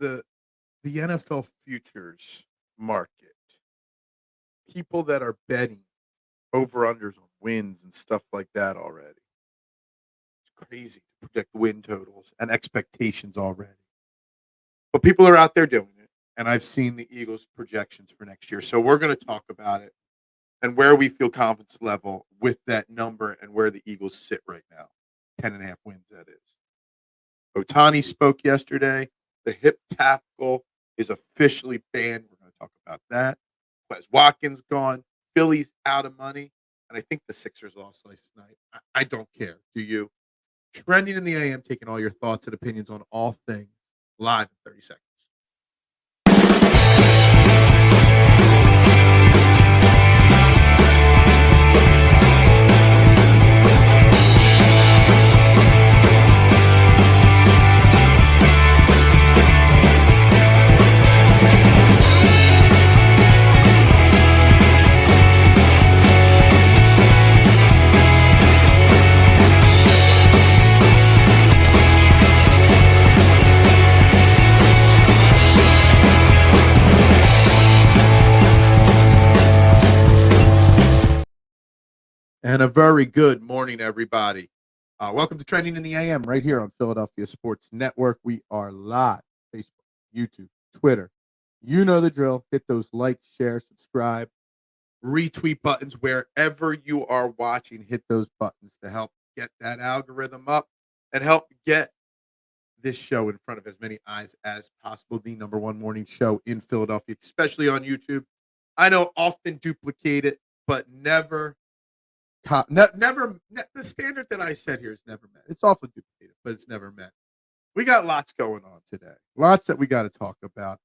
the the NFL futures market, people that are betting over unders on wins and stuff like that already. It's crazy to predict win totals and expectations already. But people are out there doing it, and I've seen the Eagles' projections for next year. So we're going to talk about it and where we feel confidence level with that number and where the Eagles sit right now. 10.5 wins, that is. Ohtani spoke yesterday. The hip tackle is officially banned. We're going to talk about that. Wes Watkins gone. Phillies out of money. And I think the Sixers lost last night. I don't care. Do you? Trending in the AM, taking all your thoughts and opinions on all things live in 30 seconds. And a very good morning, everybody. Welcome to Trending in the AM right here on Philadelphia Sports Network. We are live, Facebook, YouTube, Twitter. You know the drill. Hit those like, share, subscribe, retweet buttons wherever you are watching. Hit those buttons to help get that algorithm up and help get this show in front of as many eyes as possible. The number one morning show in Philadelphia, especially on YouTube. I know often duplicated, but never the standard that I set here is never met. It's often duplicated, but it's never met. We got lots going on today. Lots that we got to talk about.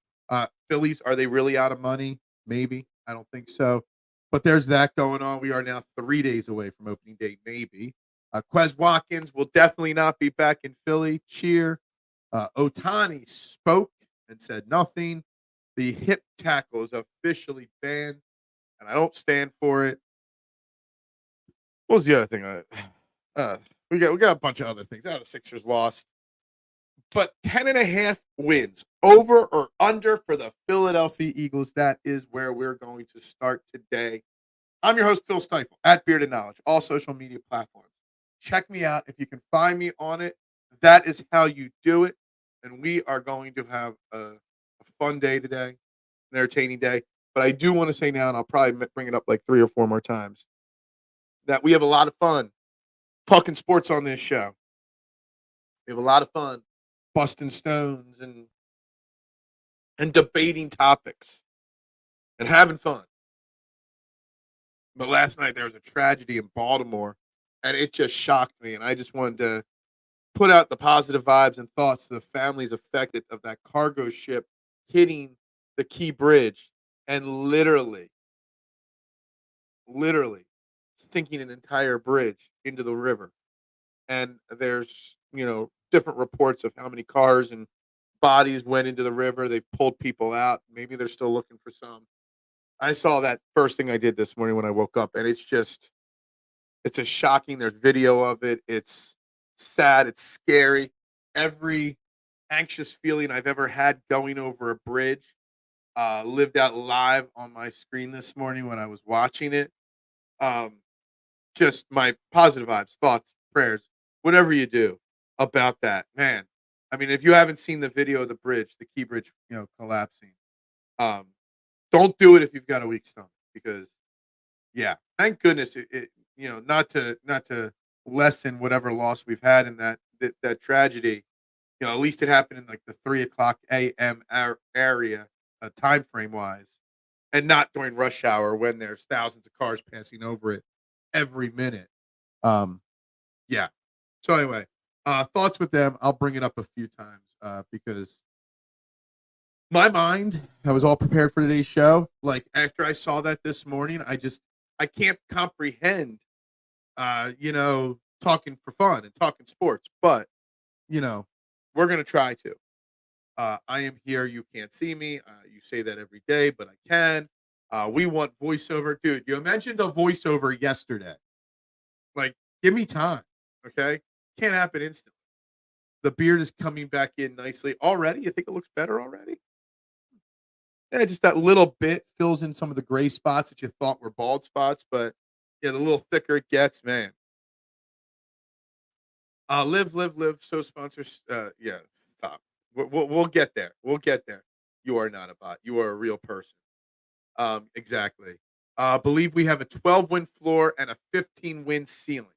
Phillies, are they really out of money? Maybe. I don't think so. But there's that going on. We are now 3 days away from opening day, maybe. Wes Watkins will definitely not be back in Philly. Cheer. Ohtani spoke and said nothing. The hip tackle is officially banned, and I don't stand for it. What was the other thing? We got a bunch of other things. The Sixers lost. But 10.5 wins, over or under for the Philadelphia Eagles. That is where we're going to start today. I'm your host, Phil Stiefel, at Bearded Knowledge, all social media platforms. Check me out. If you can find me on it, that is how you do it. And we are going to have a fun day today, an entertaining day. But I do want to say now, and I'll probably bring it up like 3 or 4 more times, that we have a lot of fun talking sports on this show. We have a lot of fun busting stones and debating topics and having fun. But last night there was a tragedy in Baltimore, and it just shocked me. And I just wanted to put out the positive vibes and thoughts to the families affected of that cargo ship hitting the Key Bridge and literally sinking an entire bridge into the river. And there's, different reports of how many cars and bodies went into the river. They've pulled people out. Maybe they're still looking for some. I saw that first thing I did this morning when I woke up, and it's just shocking. There's video of it. It's sad. It's scary. Every anxious feeling I've ever had going over a bridge lived out live on my screen this morning when I was watching it. Just my positive vibes, thoughts, prayers, whatever you do about that, man. I mean, if you haven't seen the video of the bridge, the Key Bridge, collapsing, don't do it if you've got a weak stomach, because, yeah, thank goodness it not to lessen whatever loss we've had in that tragedy. At least it happened in like the 3:00 a.m. area, time frame wise, and not during rush hour when there's thousands of cars passing over it every minute. Yeah. So anyway, thoughts with them. I'll bring it up a few times because my mind, I was all prepared for today's show. Like after I saw that this morning, I can't comprehend, talking for fun and talking sports, but we're going to try to. I am here. You can't see me. You say that every day, but I can. We want voiceover. Dude, you mentioned a voiceover yesterday. Like, give me time, okay? Can't happen instantly. The beard is coming back in nicely already. You think it looks better already? Yeah, just that little bit fills in some of the gray spots that you thought were bald spots, but yeah, the little thicker it gets, man. Live, live, live. So sponsors, yeah, stop. We'll get there. We'll get there. You are not a bot. You are a real person. Exactly. Believe we have a 12-win floor and a 15-win ceiling.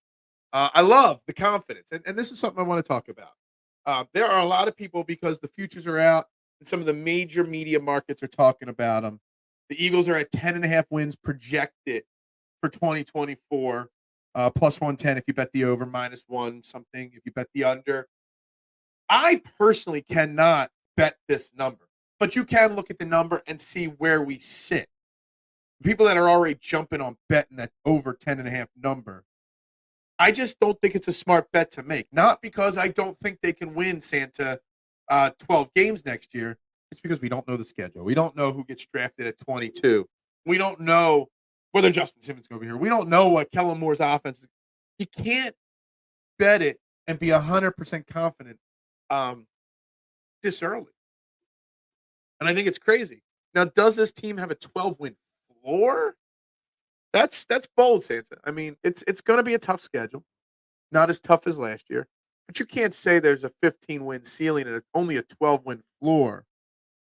I love the confidence, and this is something I want to talk about. There are a lot of people because the futures are out, and some of the major media markets are talking about them. The Eagles are at 10.5 wins projected for 2024, plus 110 if you bet the over, minus one something if you bet the under. I personally cannot bet this number, but you can look at the number and see where we sit. People that are already jumping on betting that over 10.5 number, I just don't think it's a smart bet to make. Not because I don't think they can win Santa 12 games next year. It's because we don't know the schedule. We don't know who gets drafted at 22. We don't know whether Justin Simmons is going to be here. We don't know what Kellen Moore's offense is. You can't bet it and be 100% confident this early. And I think it's crazy. Now, does this team have a 12-win floor? That's bold, Santa. I mean, it's going to be a tough schedule, not as tough as last year, but you can't say there's a 15-win ceiling and only a 12-win floor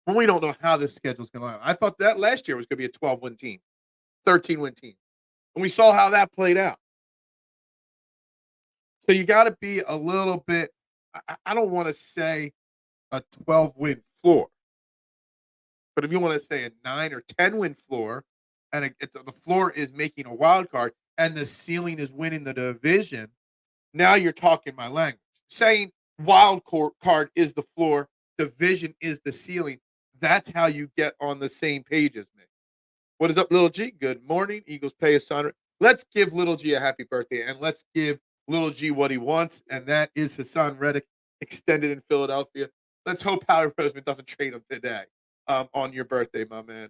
when we don't know how this schedule's going to line. I thought that last year was going to be a 12-win team, 13-win team, and we saw how that played out. So you got to be a little bit. I don't want to say a 12-win floor, but if you want to say a 9 or 10-win floor, and the floor is making a wild card, and the ceiling is winning the division, now you're talking my language. Saying wild card is the floor, division is the ceiling. That's how you get on the same page as me. What is up, Little G? Good morning. Eagles pay Haason. Let's give Little G a happy birthday, and let's give Little G what he wants, and that is Haason Reddick, extended in Philadelphia. Let's hope Howie Roseman doesn't trade him today on your birthday, my man.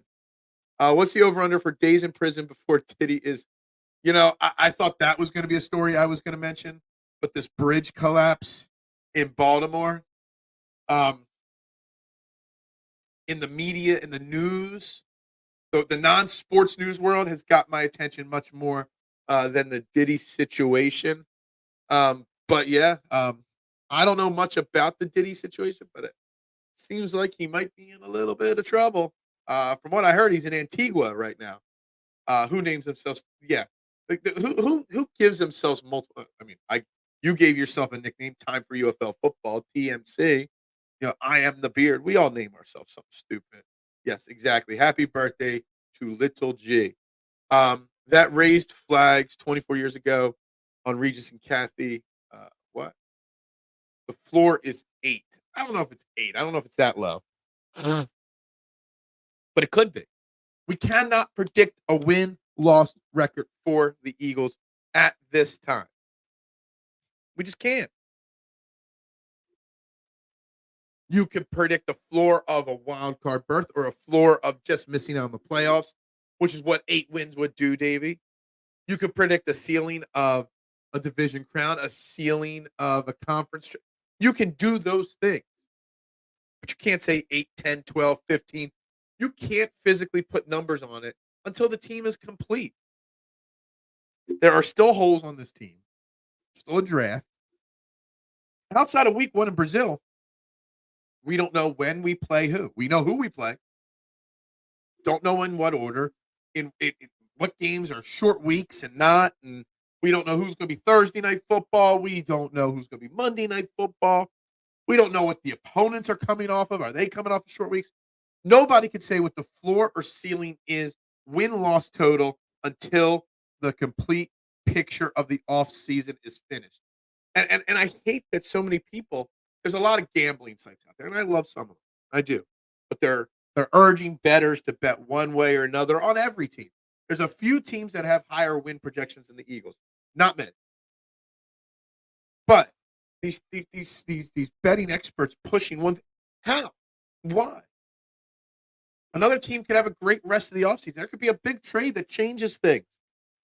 What's the over-under for days in prison before Titty is? I thought that was going to be a story I was going to mention, but this bridge collapse in Baltimore, in the media, in the news, the non-sports news world has got my attention much more than the Diddy situation. But yeah, I don't know much about the Diddy situation, but it seems like he might be in a little bit of trouble. From what I heard, he's in Antigua right now. Who names themselves? Yeah, who gives themselves multiple? I mean, you gave yourself a nickname. Time for UFL football, TMC. I am the beard. We all name ourselves something stupid. Yes, exactly. Happy birthday to Little G. That raised flags 24 years ago on Regis and Kathy. What? The floor is 8. I don't know if it's 8. I don't know if it's that low. But it could be. We cannot predict a win-loss record for the Eagles at this time. We just can't. You can predict the floor of a wild card berth or a floor of just missing out on the playoffs, which is what 8 wins would do, Davey. You could predict a ceiling of a division crown, a ceiling of a conference. You can do those things. But you can't say 8, 10, 12, 15. You can't physically put numbers on it until the team is complete. There are still holes on this team. Still a draft. Outside of week 1 in Brazil, we don't know when we play who. We know who we play. Don't know in what order. In what games are short weeks and not. And we don't know who's going to be Thursday night football. We don't know who's going to be Monday night football. We don't know what the opponents are coming off of. Are they coming off of short weeks? Nobody can say what the floor or ceiling is, win-loss total, until the complete picture of the offseason is finished. And I hate that so many people, there's a lot of gambling sites out there, and I love some of them. I do. But they're urging bettors to bet one way or another on every team. There's a few teams that have higher win projections than the Eagles. Not many. But these betting experts pushing one. How? Why? Another team could have a great rest of the offseason. There could be a big trade that changes things.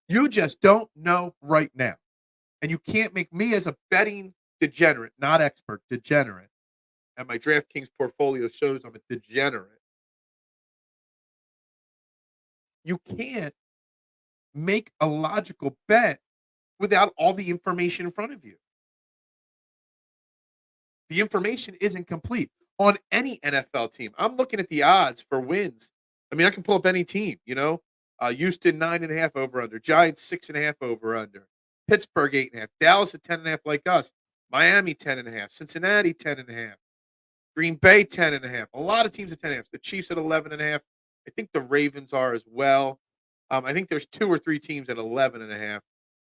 You just don't know right now. And you can't make me as a betting degenerate, not expert, degenerate, and my DraftKings portfolio shows I'm a degenerate, you can't make a logical bet without all the information in front of you. The information isn't complete on any NFL team. I'm looking at the odds for wins. I mean, I can pull up any team, Houston 9.5 over under, Giants 6.5 over under, Pittsburgh 8.5, Dallas at 10.5 like us, Miami 10.5, Cincinnati 10.5, Green Bay 10.5. A lot of teams at 10.5. The Chiefs at 11.5. I think the Ravens are as well. I think there's 2 or 3 teams at 11.5.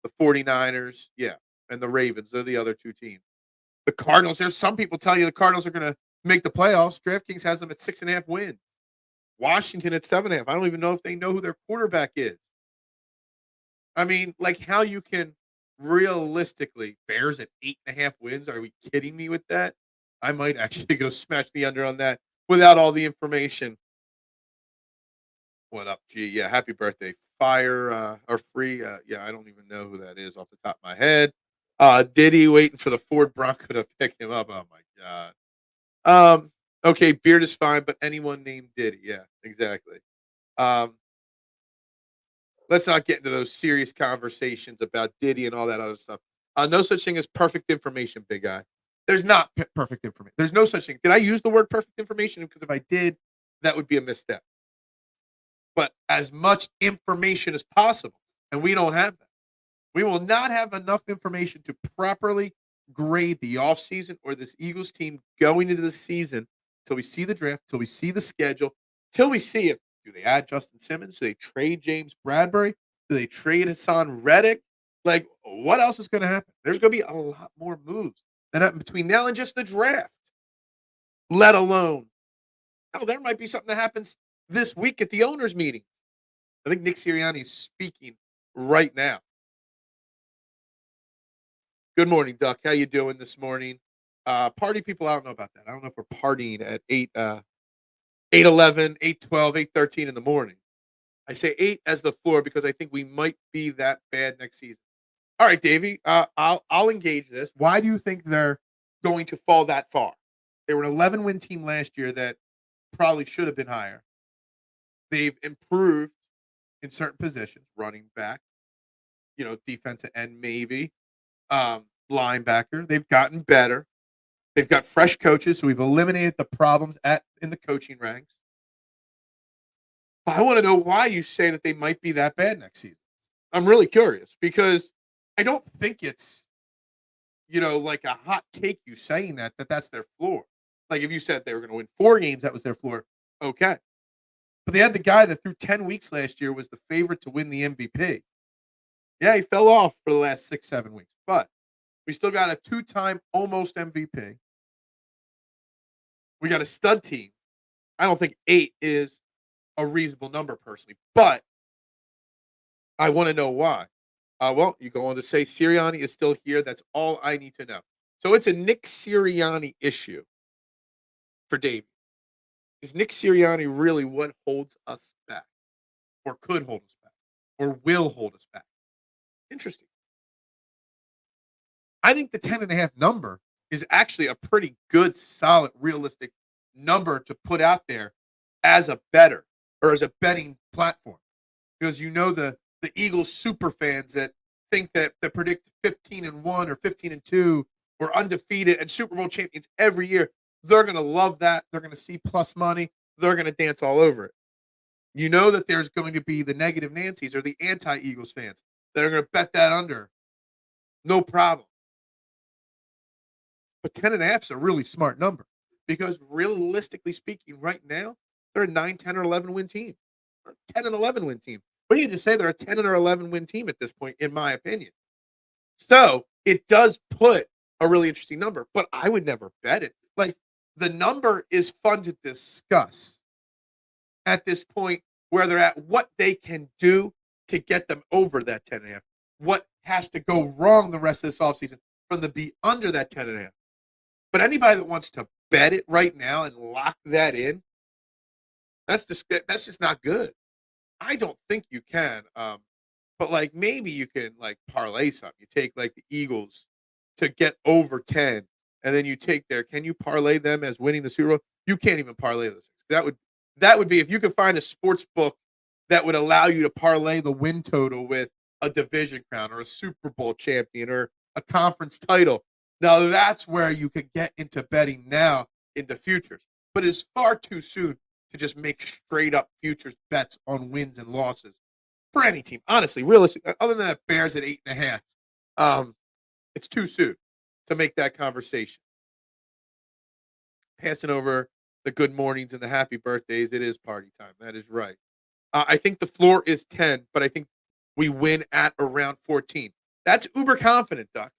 The 49ers, yeah, and the Ravens. They're the other 2 teams. The Cardinals, there's some people telling you the Cardinals are going to make the playoffs. DraftKings has them at 6.5 wins. Washington at 7.5. I don't even know if they know who their quarterback is. I mean, like how you can realistically, Bears at 8.5 wins. Are we kidding me with that? I might actually go smash the under on that without all the information. What up, G? Yeah, happy birthday. Fire or free. Yeah, I don't even know who that is off the top of my head. Diddy waiting for the Ford Bronco to pick him up. Oh my god. Okay, beard is fine, but anyone named Diddy. Yeah, exactly. Um, let's not get into those serious conversations about Diddy and all that other stuff. No such thing as perfect information, big guy. There's not perfect information. There's no such thing. Did I use the word perfect information? Because if I did, that would be a misstep. But as much information as possible, and we don't have that. We will not have enough information to properly grade the offseason or this Eagles team going into the season till we see the draft, till we see the schedule, till we see if do they add Justin Simmons, do they trade James Bradbury, do they trade Haason Reddick? Like, what else is going to happen? There's going to be a lot more moves than happen between now and just the draft. Let alone, there might be something that happens this week at the owners' meeting. I think Nick Sirianni is speaking right now. Good morning, Duck. How you doing this morning? Party people, I don't know about that. I don't know if we're partying at 8:11, 8:12, 8:13 in the morning. I say 8 as the floor because I think we might be that bad next season. All right, Davey, I'll engage this. Why do you think they're going to fall that far? They were an 11-win team last year that probably should have been higher. They've improved in certain positions, running back, defensive end maybe, linebacker. They've gotten better. They've got fresh coaches, so we've eliminated the problems in the coaching ranks. I want to know why you say that they might be that bad next season. I'm really curious because I don't think it's, like a hot take you saying that's their floor. Like if you said they were going to win 4 games, that was their floor. Okay. But they had the guy that through 10 weeks last year was the favorite to win the MVP. Yeah, he fell off for the last 6, 7 weeks, but we still got a 2-time almost MVP. We got a stud team. I don't think 8 is a reasonable number personally, but I want to know why. Well, you go on to say Sirianni is still here. That's all I need to know. So it's a Nick Sirianni issue for Dave. Is Nick Sirianni really what holds us back, or could hold us back, or will hold us back? Interesting. I think the 10.5 number is actually a pretty good, solid, realistic number to put out there as a better or as a betting platform. Because the Eagles super fans that think that predict 15-1 or 15-2 or undefeated and Super Bowl champions every year, they're going to love that. They're going to see plus money. They're going to dance all over it. You know that there's going to be the negative Nancy's or the anti-Eagles fans that are going to bet that under. No problem. But 10.5 is a really smart number because realistically speaking, right now, they're a 9, 10, or 11 win team. Or 10 and 11 win team. But you can just say they're a 10 or 11 win team at this point, in my opinion. So it does put a really interesting number, but I would never bet it. Like the number is fun to discuss at this point where they're at, what they can do to get them over that 10.5. What has to go wrong the rest of this offseason for them to be under that 10.5. But anybody that wants to bet it right now and lock that in, that's just not good. I don't think you can. But like maybe you can like parlay something. You take like the Eagles to get over 10, and then you take can you parlay them as winning the Super Bowl? You can't even parlay those things. That would be if you could find a sports book that would allow you to parlay the win total with a division crown or a Super Bowl champion or a conference title. Now that's where you could get into betting now into futures. But it's far too soon to just make straight up futures bets on wins and losses for any team. Honestly, realistically, other than that Bears at 8.5, it's too soon to make that conversation. Passing over the good mornings and the happy birthdays, it is party time. That is right. I think the floor is 10, but I think we win at around 14. That's uber confident, Duck.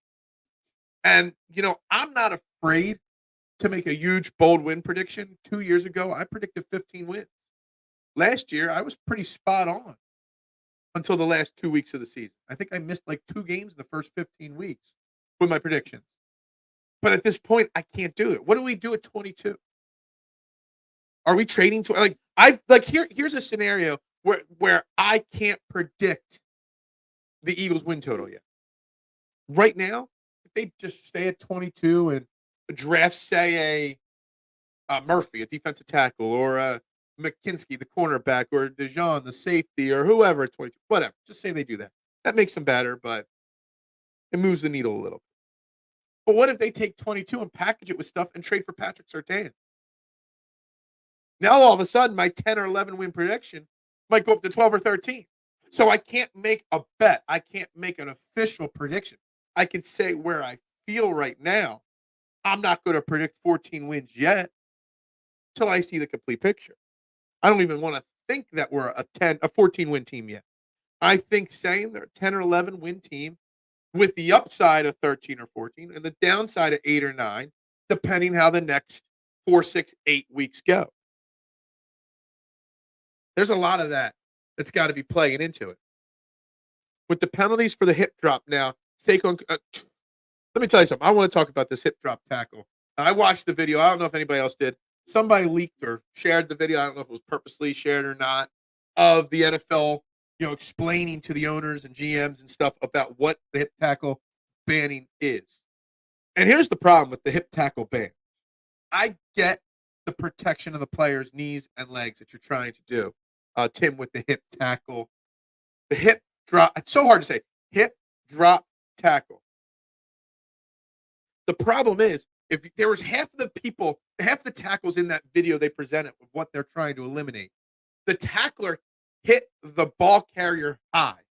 And, I'm not afraid to make a huge, bold win prediction. 2 years ago, I predicted 15 wins. Last year, I was pretty spot on until the last 2 weeks of the season. I think I missed like 2 games in the first 15 weeks with my predictions. But at this point, I can't do it. What do we do at 22? Are we trading to here's a scenario where I can't predict the Eagles win total yet. Right now, if they just stay at 22 and draft, say, a Murphy, a defensive tackle, or a McKinsky, the cornerback, or DeJean, the safety, or whoever at 22, whatever. Just say they do that. That makes them better, but it moves the needle a little. But what if they take 22 and package it with stuff and trade for Patrick Surtain? Now, all of a sudden, my 10 or 11 win prediction might go up to 12 or 13. So I can't make a bet. I can't make an official prediction. I can say where I feel right now. I'm not going to predict 14 wins yet until I see the complete picture. I don't even want to think that we're a 14 win team yet. I think saying they're a 10 or 11 win team with the upside of 13 or 14 and the downside of 8 or 9, depending how the next 4, 6, 8 weeks go. There's a lot of that's got to be playing into it. With the penalties for the hip drop now, Saquon, let me tell you something. I want to talk about this hip drop tackle. I watched the video. I don't know if anybody else did. Somebody leaked or shared the video. I don't know if it was purposely shared or not, of the NFL, explaining to the owners and GMs and stuff about what the hip tackle banning is. And here's the problem with the hip tackle ban. I get the protection of the player's knees and legs that you're trying to do, Tim, with the hip tackle. The hip drop, it's so hard to say. Hip drop tackle. The problem is, if there was half the tackles in that video they presented with what they're trying to eliminate, the tackler hit the ball carrier high,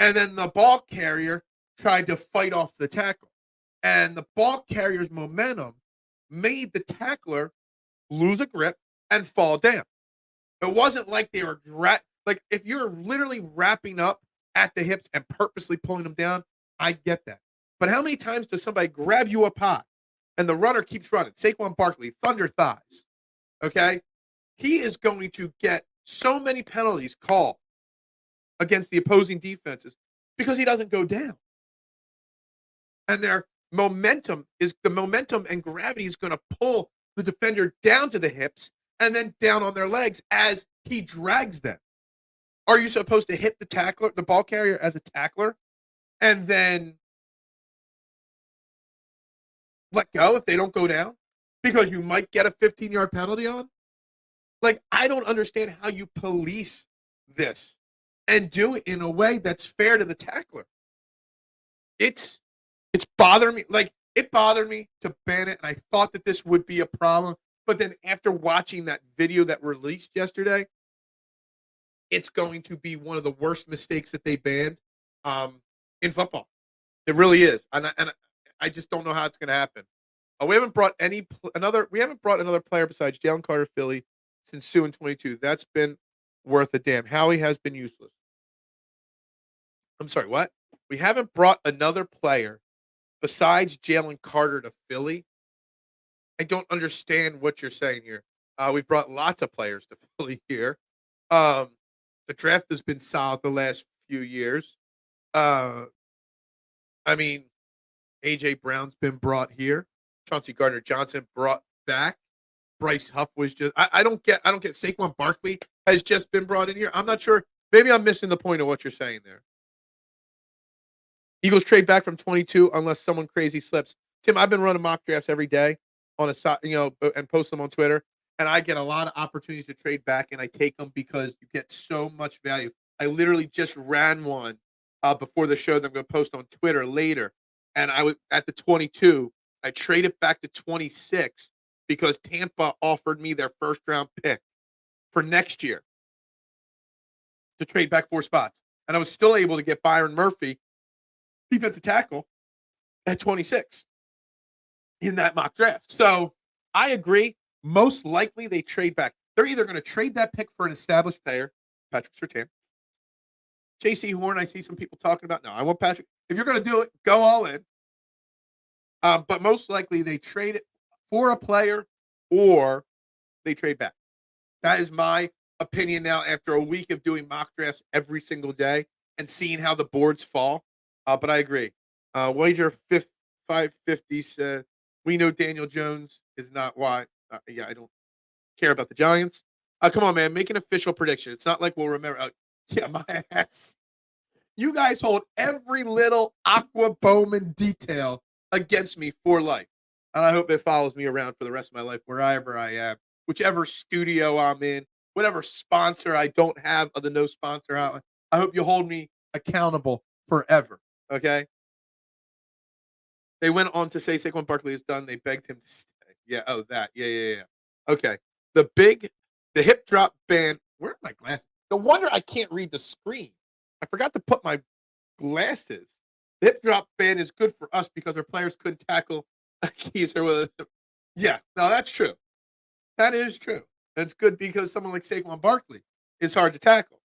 and then the ball carrier tried to fight off the tackle, and the ball carrier's momentum made the tackler lose a grip and fall down. It wasn't like they were like if you're literally wrapping up at the hips and purposely pulling them down, I get that. But how many times does somebody grab you up high and the runner keeps running? Saquon Barkley, thunder thighs. Okay? He is going to get so many penalties called against the opposing defenses because he doesn't go down. And their momentum and gravity is going to pull the defender down to the hips and then down on their legs as he drags them. Are you supposed to hit the ball carrier as a tackler, and then let go if they don't go down because you might get a 15-yard penalty on? Like, I don't understand how you police this and do it in a way that's fair to the tackler. It's bothering me. Like, it bothered me to ban it, and I thought that this would be a problem. But then after watching that video that released yesterday, it's going to be one of the worst mistakes that they banned in football. It really is, and I just don't know how it's going to happen. We haven't brought another player besides Jalen Carter, Philly, since Sue in 22. That's been worth a damn. Howie has been useless. I'm sorry, what? We haven't brought another player besides Jalen Carter to Philly. I don't understand what you're saying here. We've brought lots of players to Philly here. The draft has been solid the last few years. I mean, A.J. Brown's been brought here. Chauncey Gardner-Johnson brought back. Bryce Huff was just I don't get Saquon Barkley has just been brought in here. I'm not sure. Maybe I'm missing the point of what you're saying there. Eagles trade back from 22 unless someone crazy slips. Tim, I've been running mock drafts every day on a side, and post them on Twitter, and I get a lot of opportunities to trade back, and I take them because you get so much value. I literally just ran one before the show that I'm going to post on Twitter later, and I was at the 22. I traded back to 26 because Tampa offered me their first round pick for next year to trade back 4 spots, and I was still able to get Byron Murphy, defensive tackle, at 26 in that mock draft. So I agree. Most likely they trade back. They're either going to trade that pick for an established player, Patrick Surtain. JC Horn, I see some people talking about. No, I want Patrick. If you're going to do it, go all in. But most likely they trade it for a player or they trade back. That is my opinion now after a week of doing mock drafts every single day and seeing how the boards fall. But I agree. Wager 550 said, we know Daniel Jones is not why. I don't care about the Giants. Come on, man. Make an official prediction. It's not like we'll remember. Yeah, my ass. You guys hold every little Aqua Bowman detail against me for life. And I hope it follows me around for the rest of my life, wherever I am, whichever studio I'm in, whatever sponsor I don't have of the no sponsor outlet. I hope you hold me accountable forever. Okay? They went on to say Saquon Barkley is done. They begged him to stay. Yeah, that. Yeah. Okay. The hip drop ban. Where are my glasses? No wonder I can't read the screen. I forgot to put my glasses. The hip drop ban is good for us because our players couldn't tackle a keys or with. Yeah, no, that's true. That is true. That's good because someone like Saquon Barkley is hard to tackle.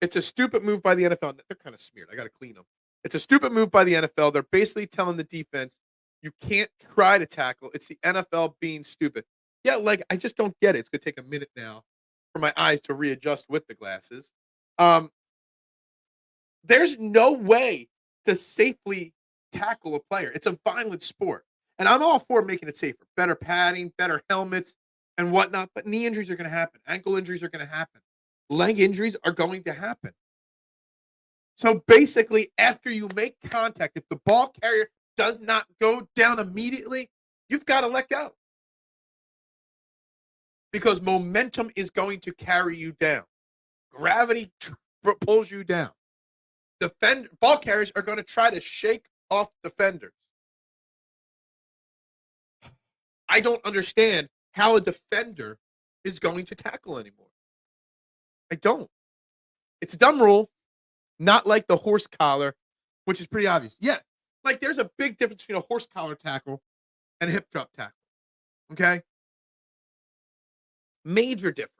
It's a stupid move by the NFL. They're kind of smeared. I got to clean them. It's a stupid move by the NFL. They're basically telling the defense, you can't try to tackle. It's the NFL being stupid. Yeah, I just don't get it. It's going to take a minute now for my eyes to readjust with the glasses. There's no way to safely tackle a player. It's a violent sport. And I'm all for making it safer. Better padding, better helmets, and whatnot. But knee injuries are going to happen. Ankle injuries are going to happen. Leg injuries are going to happen. So basically, after you make contact, if the ball carrier does not go down immediately, you've got to let go. Because momentum is going to carry you down. Gravity pulls you down. Ball carriers are going to try to shake off defenders. I don't understand how a defender is going to tackle anymore. I don't. It's a dumb rule. Not like the horse collar, which is pretty obvious. Yeah, there's a big difference between a horse collar tackle and a hip drop tackle. Okay? Major difference.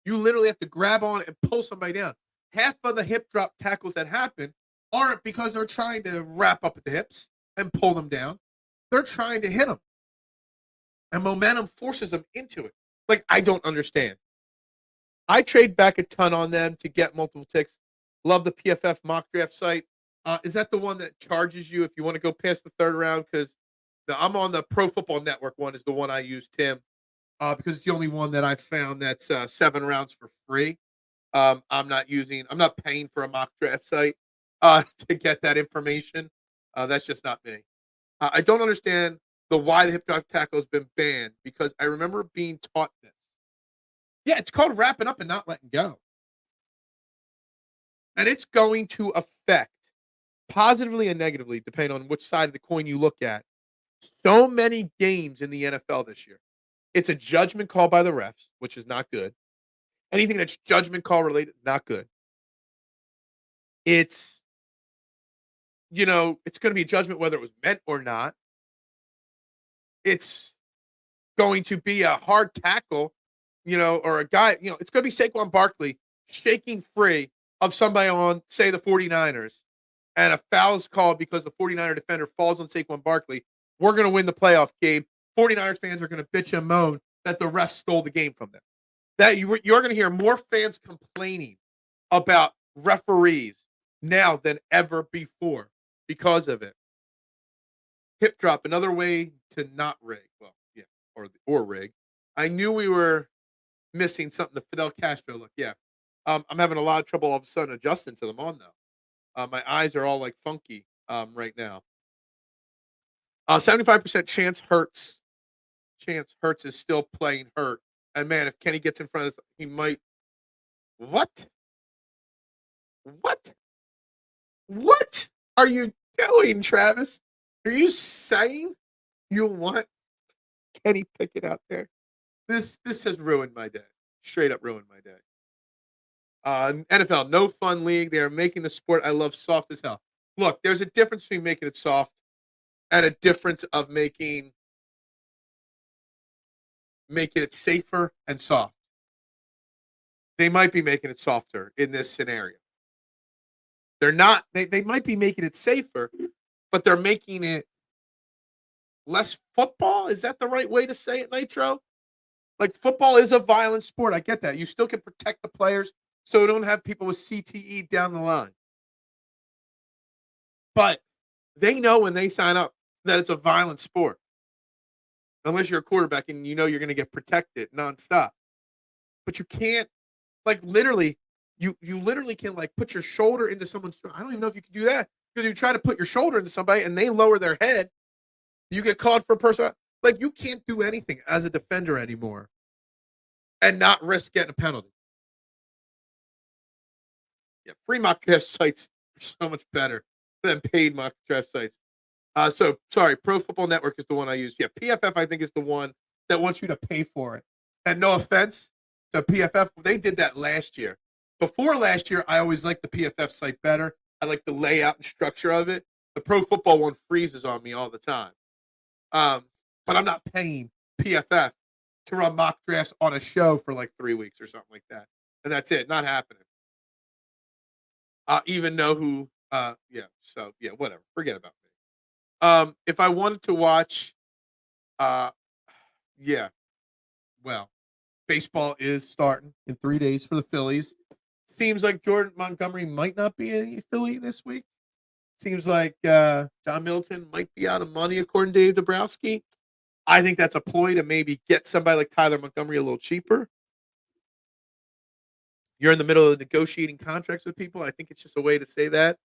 You literally have to grab on and pull somebody down. Half of the hip drop tackles that happen aren't because they're trying to wrap up at the hips and pull them down. They're trying to hit them. And momentum forces them into it. I don't understand. I trade back a ton on them to get multiple ticks. Love the PFF mock draft site. Is that the one that charges you if you want to go past the third round? Because I'm on the Pro Football Network one is the one I use, Tim, because it's the only one that I found that's 7 rounds for free. I'm not paying for a mock draft site to get that information. That's just not me. I don't understand why the hip drop tackle has been banned because I remember being taught this. Yeah, it's called wrapping up and not letting go. And it's going to affect positively and negatively, depending on which side of the coin you look at, so many games in the NFL this year. It's a judgment call by the refs, which is not good. Anything that's judgment call related, not good. It's going to be a judgment whether it was meant or not. It's going to be a hard tackle, or a guy, it's going to be Saquon Barkley shaking free of somebody on, say, the 49ers, and a foul is called because the 49er defender falls on Saquon Barkley. We're going to win the playoff game. 49ers fans are going to bitch and moan that the refs stole the game from them. That you're going to hear more fans complaining about referees now than ever before because of it. Hip drop, another way to not rig. Well, yeah, or rig. I knew we were missing something. The Fidel Castro look. Yeah. I'm having a lot of trouble all of a sudden adjusting to them on though. My eyes are all like funky right now. 75% chance Hurts is still playing hurt. And man, if Kenny gets in front of this, he might. What? What? What are you doing, Travis? Are you saying you want Kenny Pickett out there? This has ruined my day. Straight up ruined my day. NFL, no fun league. They are making the sport I love soft as hell. Look, there's a difference between making it soft and a difference of making it safer and soft. They might be making it softer in this scenario. They're not. They might be making it safer, but they're making it less football. Is that the right way to say it, Nitro? Like, football is a violent sport. I get that. You still can protect the players so we don't have people with CTE down the line. But they know when they sign up that it's a violent sport. Unless you're a quarterback and you know you're going to get protected nonstop. But you can't, like, literally, you literally can, like, put your shoulder into someone's. I don't even know if you can do that. Because you try to put your shoulder into somebody and they lower their head, you get called for a person. Like, you can't do anything as a defender anymore and not risk getting a penalty. Yeah, free mock draft sites are so much better than paid mock draft sites. So, sorry, Pro Football Network is the one I use. Yeah, PFF, I think, is the one that wants you to pay for it. And no offense to PFF, they did that last year. Before last year, I always liked the PFF site better. I like the layout and structure of it. The Pro Football one freezes on me all the time. But I'm not paying PFF to run mock drafts on a show for like 3 weeks or something like that. And that's it. Not happening. Even know who, yeah. So, yeah, whatever. Forget about me. If I wanted to watch, uh, yeah, well, baseball is starting in 3 days for the Phillies. Seems like Jordan Montgomery might not be a Philly this week. Seems like John Middleton might be out of money, according to Dave Dabrowski. I think that's a ploy to maybe get somebody like Tyler Montgomery a little cheaper. You're in the middle of negotiating contracts with people. I think it's just a way to say that.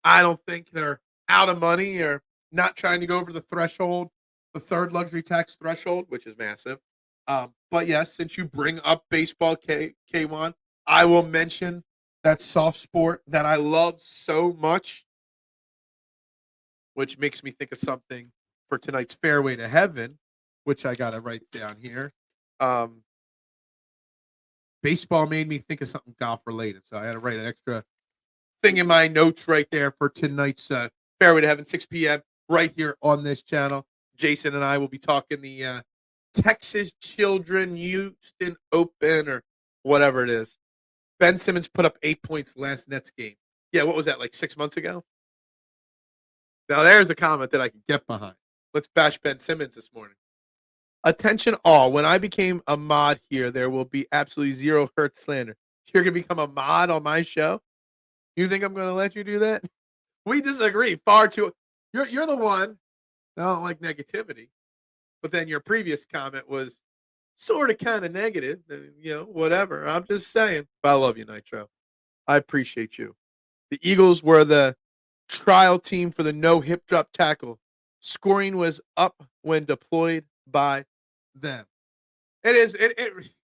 I don't think they're out of money or not trying to go over the threshold, the third luxury tax threshold, which is massive. But yes, since you bring up baseball, K1, I will mention that soft sport that I love so much, which makes me think of something for tonight's Fairway to Heaven, which I got to write down here. Baseball made me think of something golf related, so I had to write an extra thing in my notes right there for tonight's Fairway to Heaven, 6 p.m. right here on this channel. Jason and I will be talking the Texas Children Houston Open or whatever it is. Ben Simmons put up 8 points last Nets game. Yeah, what was that, like 6 months ago? Now there's a comment that I can get behind. Let's bash Ben Simmons this morning. Attention all. When I became a mod here, there will be absolutely zero hurt slander. You're going to become a mod on my show? You think I'm going to let you do that? We disagree far too. You're the one. I don't like negativity. But then your previous comment was sort of kind of negative. Whatever. I'm just saying. But I love you, Nitro. I appreciate you. The Eagles were the trial team for the no hip drop tackle. Scoring was up when deployed by them. It is interesting.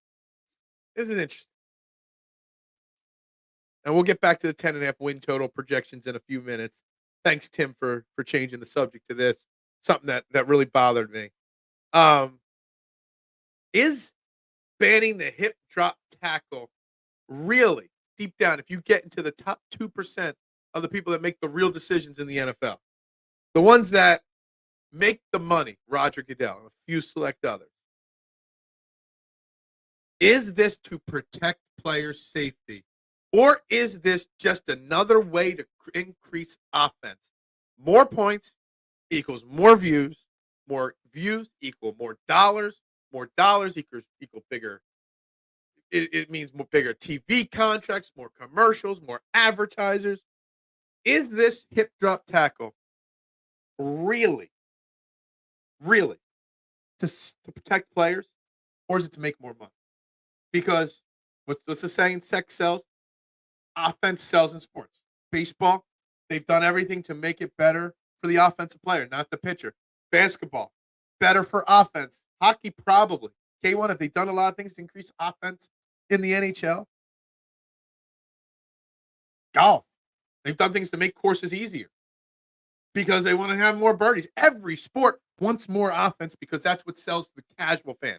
And we'll get back to the 10.5 win total projections in a few minutes. Thanks, Tim, for changing the subject to this. Something that really bothered me. Is banning the hip drop tackle really, deep down, if you get into the top 2% of the people that make the real decisions in the NFL, the ones that make the money, Roger Goodell and a few select others, is this to protect players' safety? Or is this just another way to increase offense? More points equals more views equal more dollars equal bigger. It means more bigger TV contracts, more commercials, more advertisers. Is this hip drop tackle really to protect players, or is it to make more money? Because what's the saying? Sex sells, offense sells in sports. Baseball, They've done everything to make it better for the offensive player, not the pitcher. Basketball, better for offense. Hockey, probably. K1, have they done a lot of things to increase offense in the NHL? Golf, they've done things to make courses easier because they want to have more birdies. Every sport wants more offense because that's what sells to the casual fan.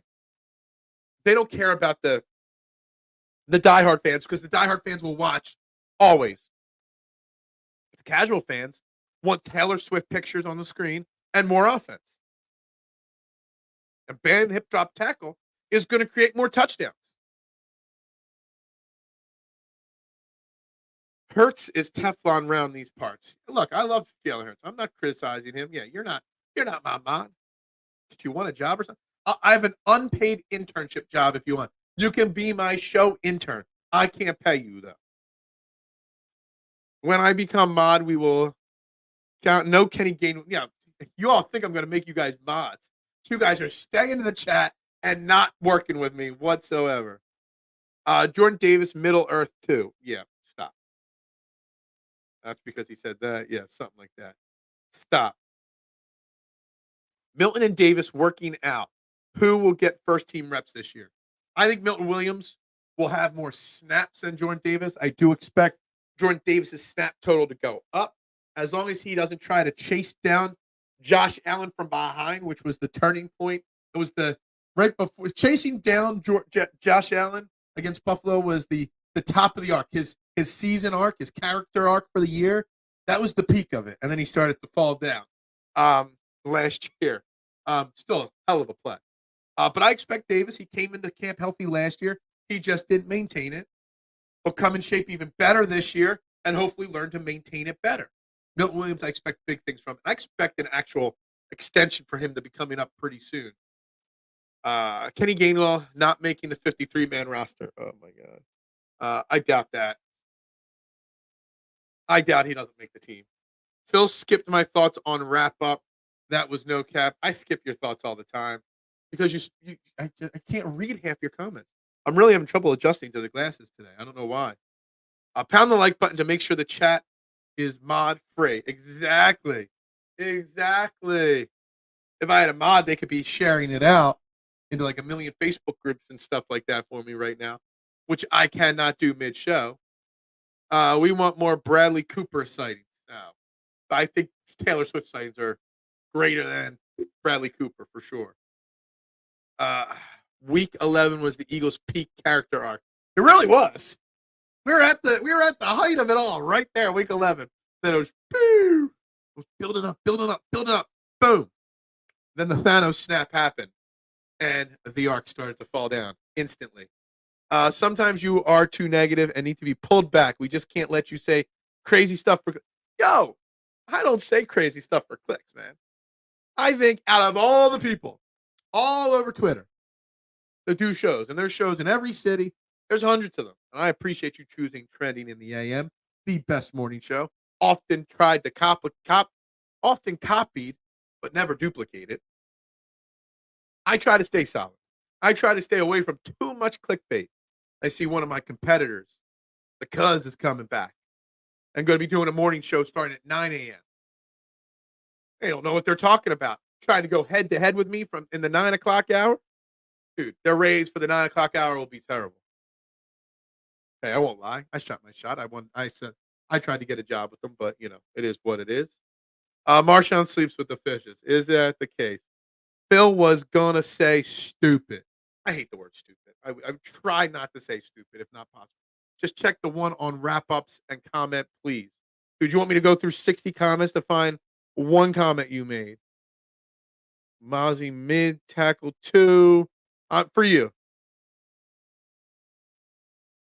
They don't care about the diehard fans because the diehard fans will watch always. The casual fans want Taylor Swift pictures on the screen and more offense. And band hip drop tackle is going to create more touchdowns. Hurts is Teflon around these parts. Look, I love Jalen Hurts. I'm not criticizing him. Yeah, you're not my mom. Did you want a job or something? I have an unpaid internship job if you want. You can be my show intern. I can't pay you though. When I become mod, we will count. No Kenny Gain. Yeah, you all think I'm going to make you guys mods. You guys are staying in the chat and not working with me whatsoever. Jordan Davis, Middle Earth 2. Yeah, stop. That's because he said that. Yeah, something like that. Stop. Milton and Davis working out. Who will get first team reps this year? I think Milton Williams will have more snaps than Jordan Davis. I do expect Jordan Davis's snap total to go up as long as he doesn't try to chase down Josh Allen from behind, which was the turning point. It was the right before chasing down Josh Allen against Buffalo was the top of the arc. His season arc, his character arc for the year. That was the peak of it, and then he started to fall down last year. Still a hell of a play. But I expect Davis. He came into camp healthy last year. He just didn't maintain it. He'll come in shape even better this year and hopefully learn to maintain it better. Milton Williams, I expect big things from him. I expect an actual extension for him to be coming up pretty soon. Kenny Gainwell not making the 53-man roster. Oh, my God. I doubt that. I doubt he doesn't make the team. Phil skipped my thoughts on wrap-up. That was no cap. I skip your thoughts all the time because I can't read half your comments. I'm really having trouble adjusting to the glasses today. I don't know why. Pound the like button to make sure the chat is mod free. Exactly. If I had a mod, they could be sharing it out into like a million Facebook groups and stuff like that for me right now, which I cannot do mid-show. We want more Bradley Cooper sightings. I think Taylor Swift sightings are greater than Bradley Cooper for sure. Week 11 was the Eagles' peak character arc. It really was. We were at the height of it all right there, week 11. Then it was, boom, it was building up, boom. Then the Thanos snap happened, and the arc started to fall down instantly. Sometimes you are too negative and need to be pulled back. We just can't let you say crazy stuff. Yo, I don't say crazy stuff for clicks, man. I think out of all the people all over Twitter that do shows, and there's shows in every city, there's hundreds of them. And I appreciate you choosing Trending in the AM, the best morning show. Often tried to often copied, but never duplicated. I try to stay solid. I try to stay away from too much clickbait. I see one of my competitors, the Cuz, is coming back and going to be doing a morning show starting at 9 a.m. They don't know what they're talking about. Trying to go head to head with me from in the 9 o'clock hour. Dude, their ratings for the 9 o'clock hour will be terrible. Hey, I won't lie. I shot my shot. I tried to get a job with them, but it is what it is. Marshawn sleeps with the fishes. Is that the case? Phil was gonna say stupid. I hate the word stupid. I try not to say stupid if not possible. Just check the one on wrap-ups and comment, please. Dude, you want me to go through 60 comments to find one comment you made? Mozzie mid tackle 2. For you.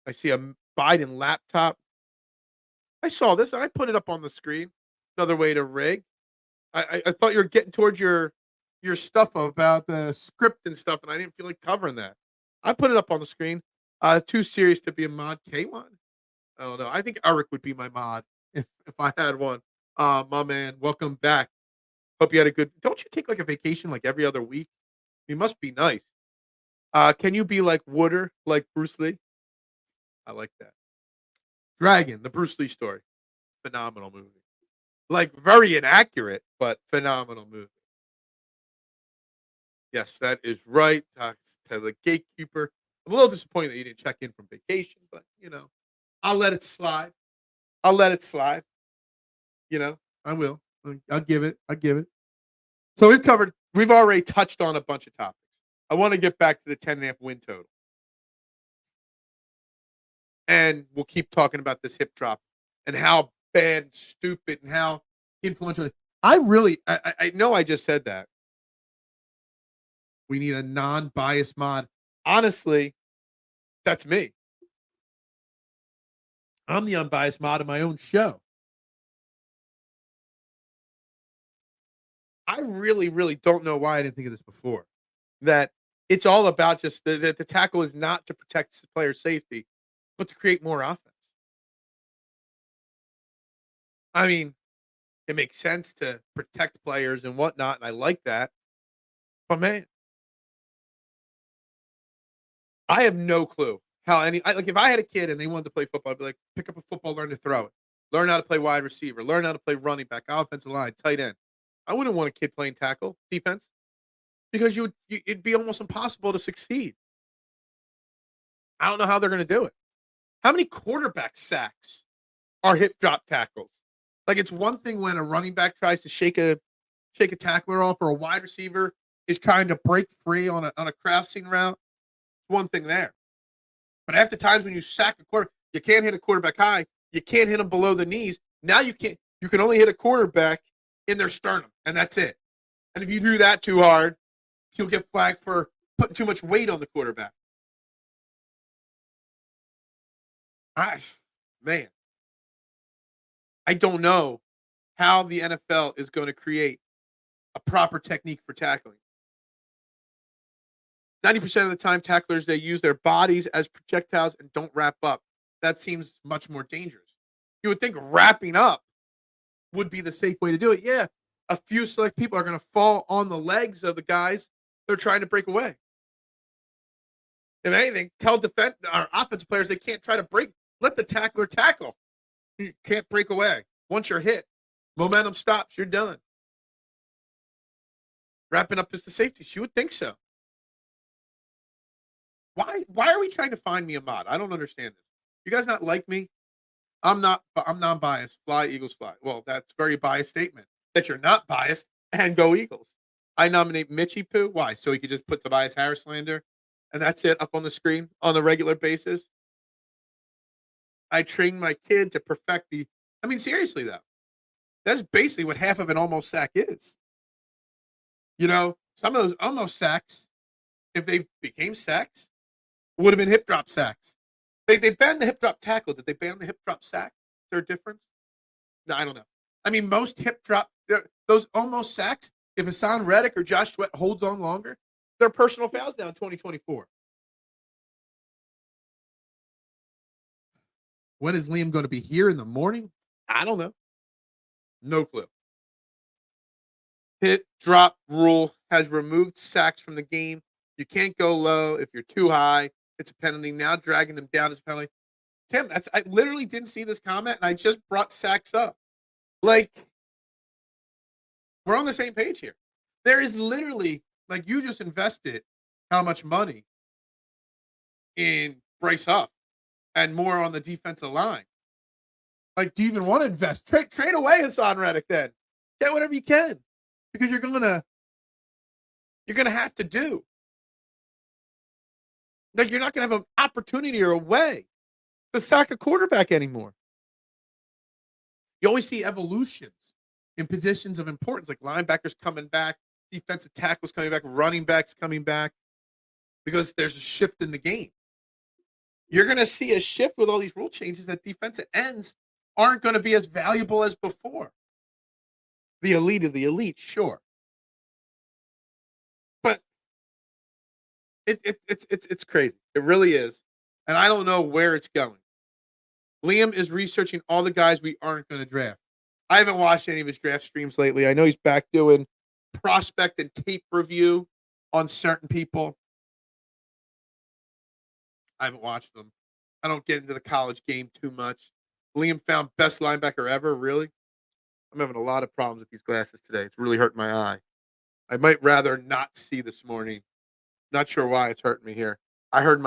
I see a Biden laptop. I saw this and I put it up on the screen. Another way to rig. I thought you were getting towards your stuff about the script and stuff, and I didn't feel like covering that. I put it up on the screen. Too serious to be a mod. K1? I don't know. I think Eric would be my mod if I had one. My man, welcome back. Hope you had a good. Don't you take like a vacation like every other week? It must be nice. Can you be like Wooder, like Bruce Lee? I like that. Dragon, the Bruce Lee story. Phenomenal movie. Like, very inaccurate, but phenomenal movie. Yes, that is right. Talks to the gatekeeper. I'm a little disappointed that you didn't check in from vacation, but, I'll let it slide. I'll let it slide, I will. I'll give it. I'll give it. So we've already touched on a bunch of topics. I want to get back to the 10.5 win total. And we'll keep talking about this hip drop and how bad and stupid and how influential. I know I just said that. We need a non-biased mod. Honestly, that's me. I'm the unbiased mod of my own show. I really, really don't know why I didn't think of this before. That it's all about just that the tackle is not to protect the player's safety, but to create more offense. I mean, it makes sense to protect players and whatnot, and I like that. But man, I have no clue how like if I had a kid and they wanted to play football, I'd be like, pick up a football, learn to throw it, learn how to play wide receiver, learn how to play running back, offensive line, tight end. I wouldn't want a kid playing tackle defense because it'd be almost impossible to succeed. I don't know how they're going to do it. How many quarterback sacks are hip drop tackles? Like it's one thing when a running back tries to shake a tackler off, or a wide receiver is trying to break free on a crossing route. One thing there, but half the times when you sack a quarter, you can't hit a quarterback high. You can't hit them below the knees. Now you can't. You can only hit a quarterback in their sternum, and that's it. And if you do that too hard, you'll get flagged for putting too much weight on the quarterback. Man, I don't know how the NFL is going to create a proper technique for tackling. 90% of the time, tacklers, they use their bodies as projectiles and don't wrap up. That seems much more dangerous. You would think wrapping up would be the safe way to do it. Yeah, a few select people are going to fall on the legs of the guys they're trying to break away. If anything, tell our offensive players they can't try to break. Let the tackler tackle. You can't break away. Once you're hit, momentum stops. You're done. Wrapping up is the safety. You would think so. Why are we trying to find me a mod? I don't understand this. You guys not like me? I'm non-biased. Fly, Eagles, fly. Well, that's a very biased statement. That you're not biased and go Eagles. I nominate Mitchie Poo. Why? So he could just put Tobias Harris slander and that's it up on the screen on a regular basis. I train my kid to perfect I mean, seriously though. That's basically what half of an almost sack is. Some of those almost sacks, if they became sacks, would have been hip drop sacks. They banned the hip drop tackle. Did they ban the hip drop sack? Is there a difference? No, I don't know. I mean, most hip drop, those almost sacks, if Haason Reddick or Josh Sweat holds on longer, they're personal fouls now in 2024. When is Liam going to be here in the morning? I don't know. No clue. Hit drop rule has removed sacks from the game. You can't go low. If you're too high, it's a penalty. Now dragging them down is a penalty. Tim, I literally didn't see this comment, and I just brought sacks up. Like, we're on the same page here. There is literally, like, you just invested how much money in Bryce Huff and more on the defensive line. Like, do you even want to invest? Trade away Haason Reddick then. Get whatever you can. Because you're gonna have to do. Like, you're not gonna have an opportunity or a way to sack a quarterback anymore. You always see evolutions in positions of importance, like linebackers coming back, defensive tackles coming back, running backs coming back, because there's a shift in the game. You're going to see a shift with all these rule changes that defensive ends aren't going to be as valuable as before. The elite of the elite, sure. But it's crazy. It really is. And I don't know where it's going. Liam is researching all the guys we aren't going to draft. I haven't watched any of his draft streams lately. I know he's back doing prospect and tape review on certain people. I haven't watched them. I don't get into the college game too much. Liam found best linebacker ever, really? I'm having a lot of problems with these glasses today. It's really hurting my eye. I might rather not see this morning. Not sure why it's hurting me here. I heard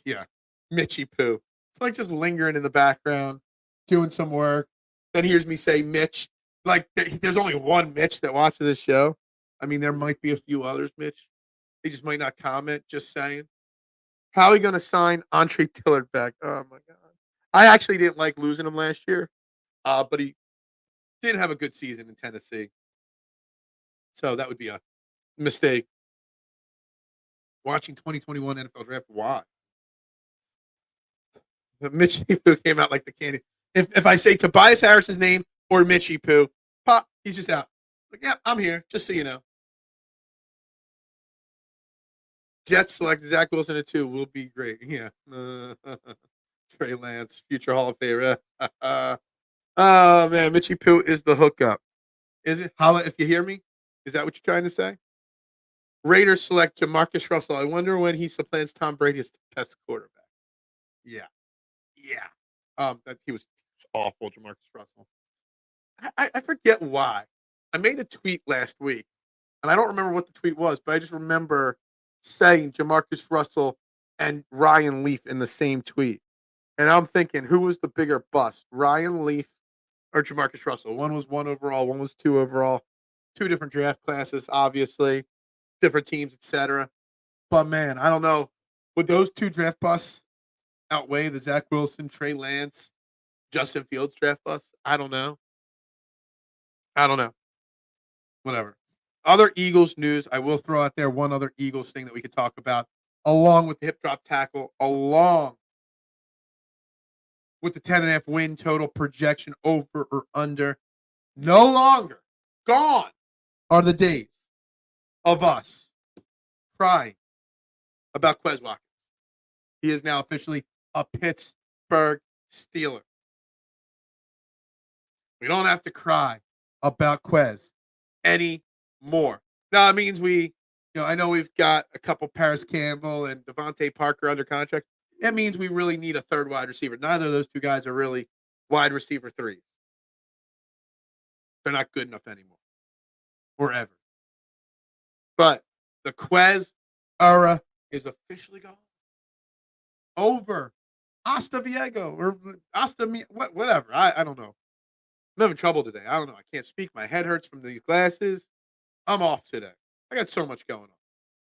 yeah, Mitchy Poo. It's like just lingering in the background, doing some work. Then hears me say Mitch. Like there's only one Mitch that watches this show. I mean, there might be a few others, Mitch. They just might not comment. Just saying. Howie going to sign Andre Tillard back? Oh my god! I actually didn't like losing him last year, but he did have a good season in Tennessee, so that would be a mistake. Watching 2021 NFL Draft, why? Mitchy Poo came out like the candy. If I say Tobias Harris's name or Mitchy Poo, pop, he's just out. Like, yeah, I'm here, just so you know. Jets select Zach Wilson at 2 will be great. Yeah. Trey Lance, future Hall of Famer. Oh, man, Mitchy Poo is the hookup. Is it? Holla if you hear me. Is that what you're trying to say? Raiders select Jamarcus Russell. I wonder when he supplants Tom Brady as the best quarterback. Yeah. Yeah. That he was awful, Jamarcus Russell. I forget why. I made a tweet last week, and I don't remember what the tweet was, but I just remember saying Jamarcus Russell and Ryan Leaf in the same tweet. And I'm thinking, who was the bigger bust, Ryan Leaf or Jamarcus Russell? One was 1 overall, one was 2 overall. 2 different draft classes, obviously, different teams, etc. But man, I don't know. Would those 2 draft busts outweigh the Zach Wilson, Trey Lance, Justin Fields draft bust? I don't know. I don't know. Whatever. Other Eagles news. I will throw out there one other Eagles thing that we could talk about, along with the hip drop tackle, along with the 10.5 win total projection over or under. No longer gone are the days of us crying about Quez Watkins. He is now officially a Pittsburgh Steeler. We don't have to cry about Quez anymore. Now it means I know we've got a couple Paris Campbell and Devontae Parker under contract. That means we really need a third wide receiver. Neither of those 2 guys are really wide receiver 3. They're not good enough anymore. Or ever. But the Quez era is officially gone. Over. Hasta Viego or whatever. I don't know. I'm having trouble today. I don't know. I can't speak. My head hurts from these glasses. I'm off today. I got so much going on.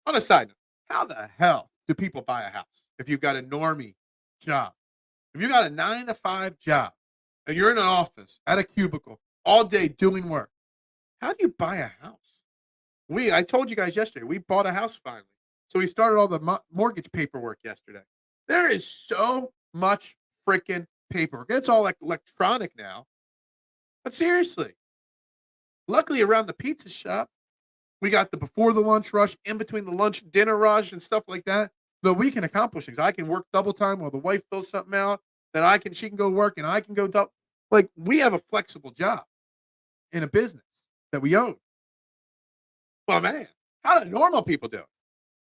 On a side note, how the hell do people buy a house if you've got a normie job? If you got a 9-to-5 job and you're in an office at a cubicle all day doing work, how do you buy a house? I told you guys yesterday, we bought a house finally. So we started all the mortgage paperwork yesterday. There is so much freaking paperwork. It's all like electronic now. But seriously, luckily around the pizza shop, we got the before the lunch rush, in between the lunch dinner rush and stuff like that. But we can accomplish things. I can work double time while the wife fills something out. Then she can go work and I can go double. Like we have a flexible job in a business that we own. Well, man, how do normal people do it?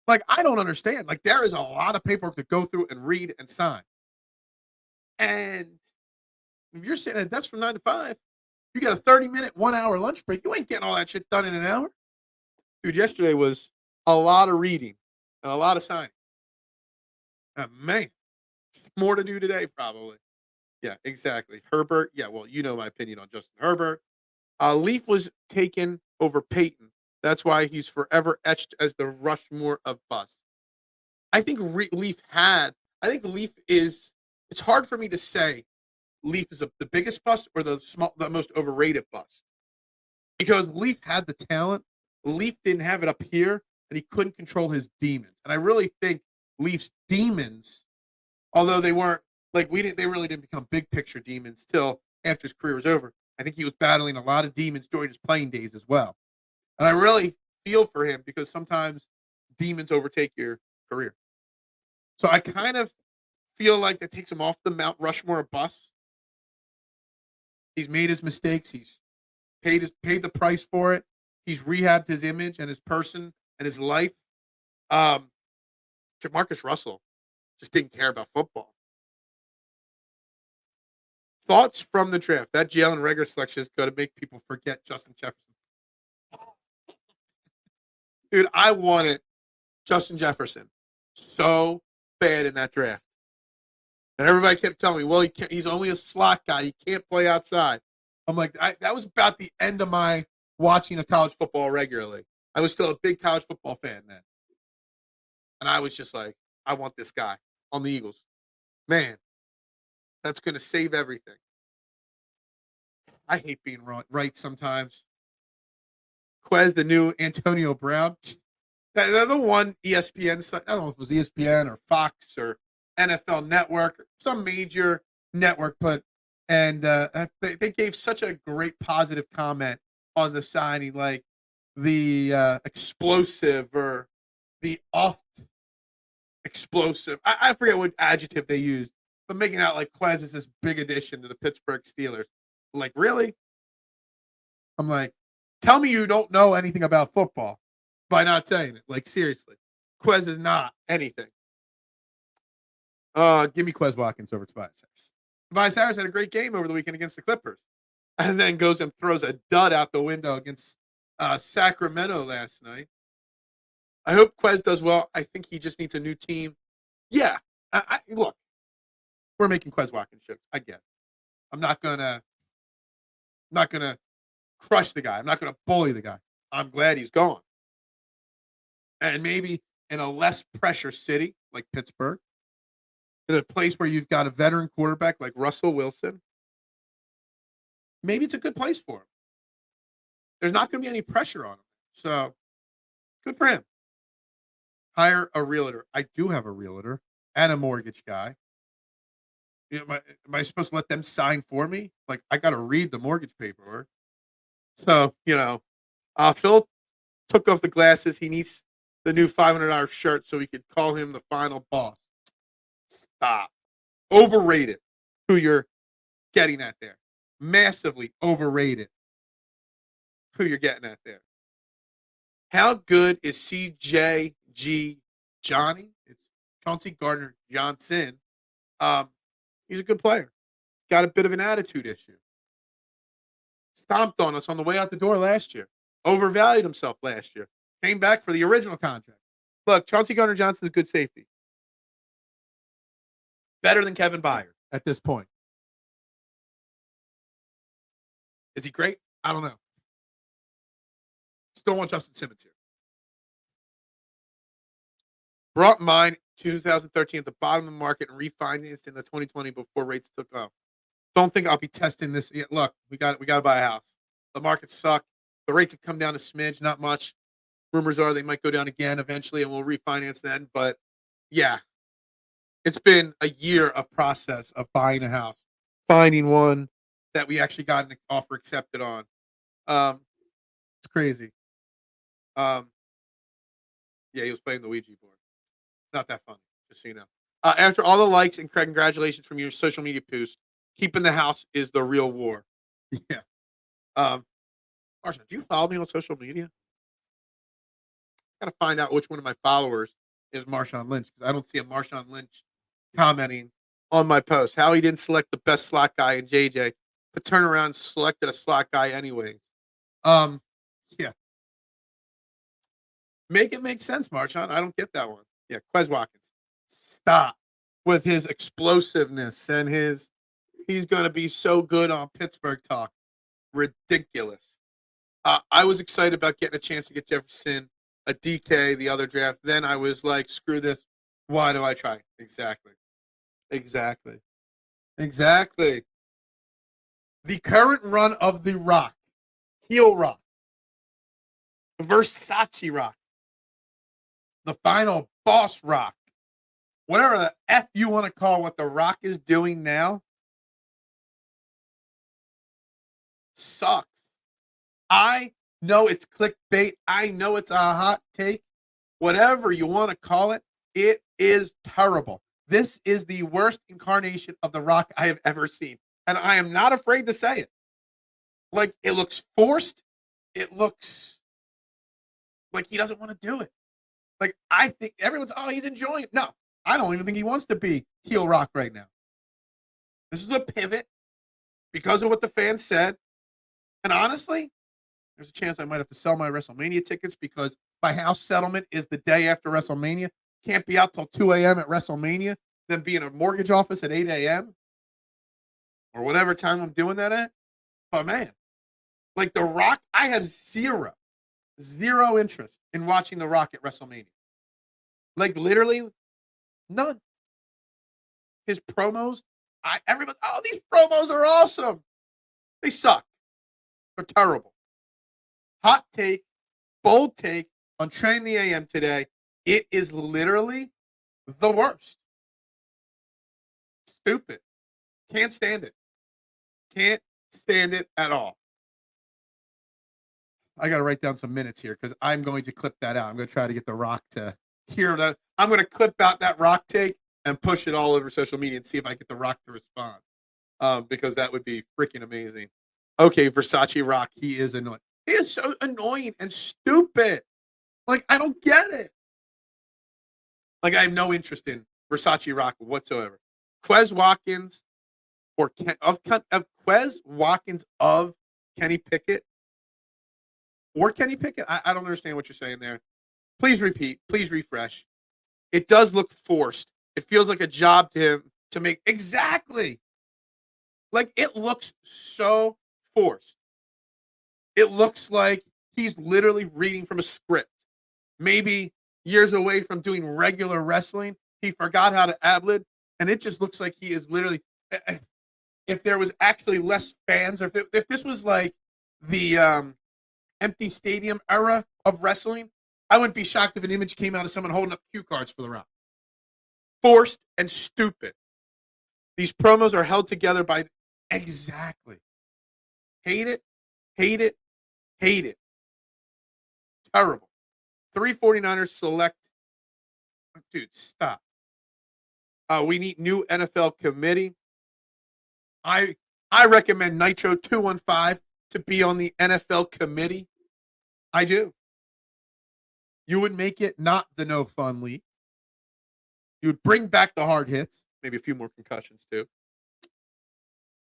Like, I don't understand. Like, there is a lot of paperwork to go through and read and sign. And if you're sitting at a desk from 9 to 5, you got a 30-minute, 1-hour lunch break. You ain't getting all that shit done in an hour. Dude, yesterday was a lot of reading and a lot of signing. Man, more to do today, probably. Yeah, exactly. Herbert. Yeah, well, you know my opinion on Justin Herbert. Leaf was taken over Peyton. That's why he's forever etched as the Rushmore of bust. I think Leaf is. It's hard for me to say Leaf is the biggest bust or the most overrated bust because Leaf had the talent. Leaf didn't have it up here, and he couldn't control his demons. And I really think Leaf's demons, although they weren't they really didn't become big picture demons till after his career was over. I think he was battling a lot of demons during his playing days as well. And I really feel for him because sometimes demons overtake your career. So I kind of feel like that takes him off the Mount Rushmore bus. He's made his mistakes. He's paid the price for it. He's rehabbed his image and his person and his life. Jamarcus Russell just didn't care about football. Thoughts from the draft. That Jalen regular selection is going to make people forget Justin Jefferson. Dude, I wanted Justin Jefferson so bad in that draft. And everybody kept telling me, well, he's only a slot guy. He can't play outside. I'm like, that was about the end of my watching of college football regularly. I was still a big college football fan then. And I was just like, I want this guy on the Eagles. Man, that's going to save everything. I hate being right sometimes. Quez, the new Antonio Brown. The other one, ESPN, I don't know if it was ESPN or Fox or NFL Network, some major network, they gave such a great positive comment on the signing, like the explosive or the oft explosive. I forget what adjective they used, but making out like Quez is this big addition to the Pittsburgh Steelers. Like, really? I'm like, tell me you don't know anything about football by not saying it. Like, seriously. Quez is not anything. Give me Quez Watkins over Tobias Harris. Tobias Harris had a great game over the weekend against the Clippers. And then goes and throws a dud out the window against Sacramento last night. I hope Quez does well. I think he just needs a new team. Yeah. Look, we're making Quez Watkins jokes. I get it. I'm not gonna crush the guy. I'm not gonna bully the guy. I'm glad he's gone. And maybe in a less pressure city like Pittsburgh, in a place where you've got a veteran quarterback like Russell Wilson, maybe it's a good place for him. There's not going to be any pressure on him. So, good for him. Hire a realtor. I do have a realtor and a mortgage guy. You know, am I supposed to let them sign for me? Like, I got to read the mortgage paperwork. So, Phil took off the glasses. He needs the new $500 shirt so we could call him the final boss. Stop. Overrated who you're getting at there. Massively overrated who you're getting at there. How good is CJG Johnny? It's Chauncey Gardner-Johnson. He's a good player. Got a bit of an attitude issue. Stomped on us on the way out the door last year. Overvalued himself last year. Came back for the original contract. Look, Chauncey Gardner-Johnson is a good safety. Better than Kevin Byard at this point. Is he great? I don't know. Still want Justin Simmons here. Brought mine 2013 at the bottom of the market and refinanced in the 2020 before rates took off. Don't think I'll be testing this yet. Look, we got to buy a house. The markets suck. The rates have come down a smidge, not much. Rumors are they might go down again eventually, and we'll refinance then. But yeah, it's been a year of process of buying a house, finding one that we actually got an offer accepted on. It's crazy. Yeah, he was playing the Ouija board. It's not that funny, just so you know. After all the likes and congratulations from your social media post, keeping the house is the real war. Yeah. Marshall, do you follow me on social media? I gotta find out which one of my followers is Marshawn Lynch, because I don't see a Marshawn Lynch commenting on my post. Howie didn't select the best slot guy in JJ, but turn around and selected a slot guy anyways. Yeah. Make it make sense, Marshawn. I don't get that one. Yeah, Quez Watkins. Stop with his explosiveness and he's gonna be so good on Pittsburgh talk. Ridiculous. I was excited about getting a chance to get Jefferson, a DK, the other draft. Then I was like, screw this. Why do I try? Exactly. The current run of the Rock. Heel Rock. Versace Rock. The final boss Rock. Whatever the F you want to call what the Rock is doing now. Sucks. I know it's clickbait. I know it's a hot take. Whatever you want to call it, it is terrible. This is the worst incarnation of The Rock I have ever seen. And I am not afraid to say it. Like, it looks forced. It looks like he doesn't want to do it. Like, I think everyone's, he's enjoying it. No, I don't even think he wants to be heel Rock right now. This is a pivot. because of what the fans said. And honestly, there's a chance I might have to sell my WrestleMania tickets because my house settlement is the day after WrestleMania. Can't be out till 2 a.m. at WrestleMania, then be in a mortgage office at 8 a.m. or whatever time I'm doing that at. But man, like The Rock, I have zero interest in watching The Rock at WrestleMania. Like literally none. His promos, everybody, oh, these promos are awesome. They suck. They're terrible. Hot take, bold take on Train the AM today. It is literally the worst. Stupid. Can't stand it. Can't stand it at all. I got to write down some minutes here because I'm going to clip that out. I'm going to try to get The Rock to hear that. I'm going to clip out that Rock take and push it all over social media and see if I get The Rock to respond. Because that would be freaking amazing. Okay, Versace Rock, he is annoying. He is so annoying and stupid. Like, I don't get it. Like, I have no interest in Versace Rock whatsoever. Quez Watkins or Quez Watkins of Kenny Pickett or Kenny Pickett. I don't understand what you're saying there. Please repeat. Please refresh. It does look forced. It feels like a job to him to make. Exactly. Like, it looks so forced. It looks like he's literally reading from a script. Maybe years away from doing regular wrestling, he forgot how to ad-lib, and it just looks like he is literally. If there was actually less fans, or if this was like the empty stadium era of wrestling, I wouldn't be shocked if an image came out of someone holding up cue cards for The Rock. Forced and stupid. These promos are held together by exactly. Hate it, hate it, hate it. Terrible. 349ers select. Dude, stop. We need new NFL committee. I recommend Nitro 215 to be on the NFL committee. I do. You would make it not the no fun league. You would bring back the hard hits, maybe a few more concussions too.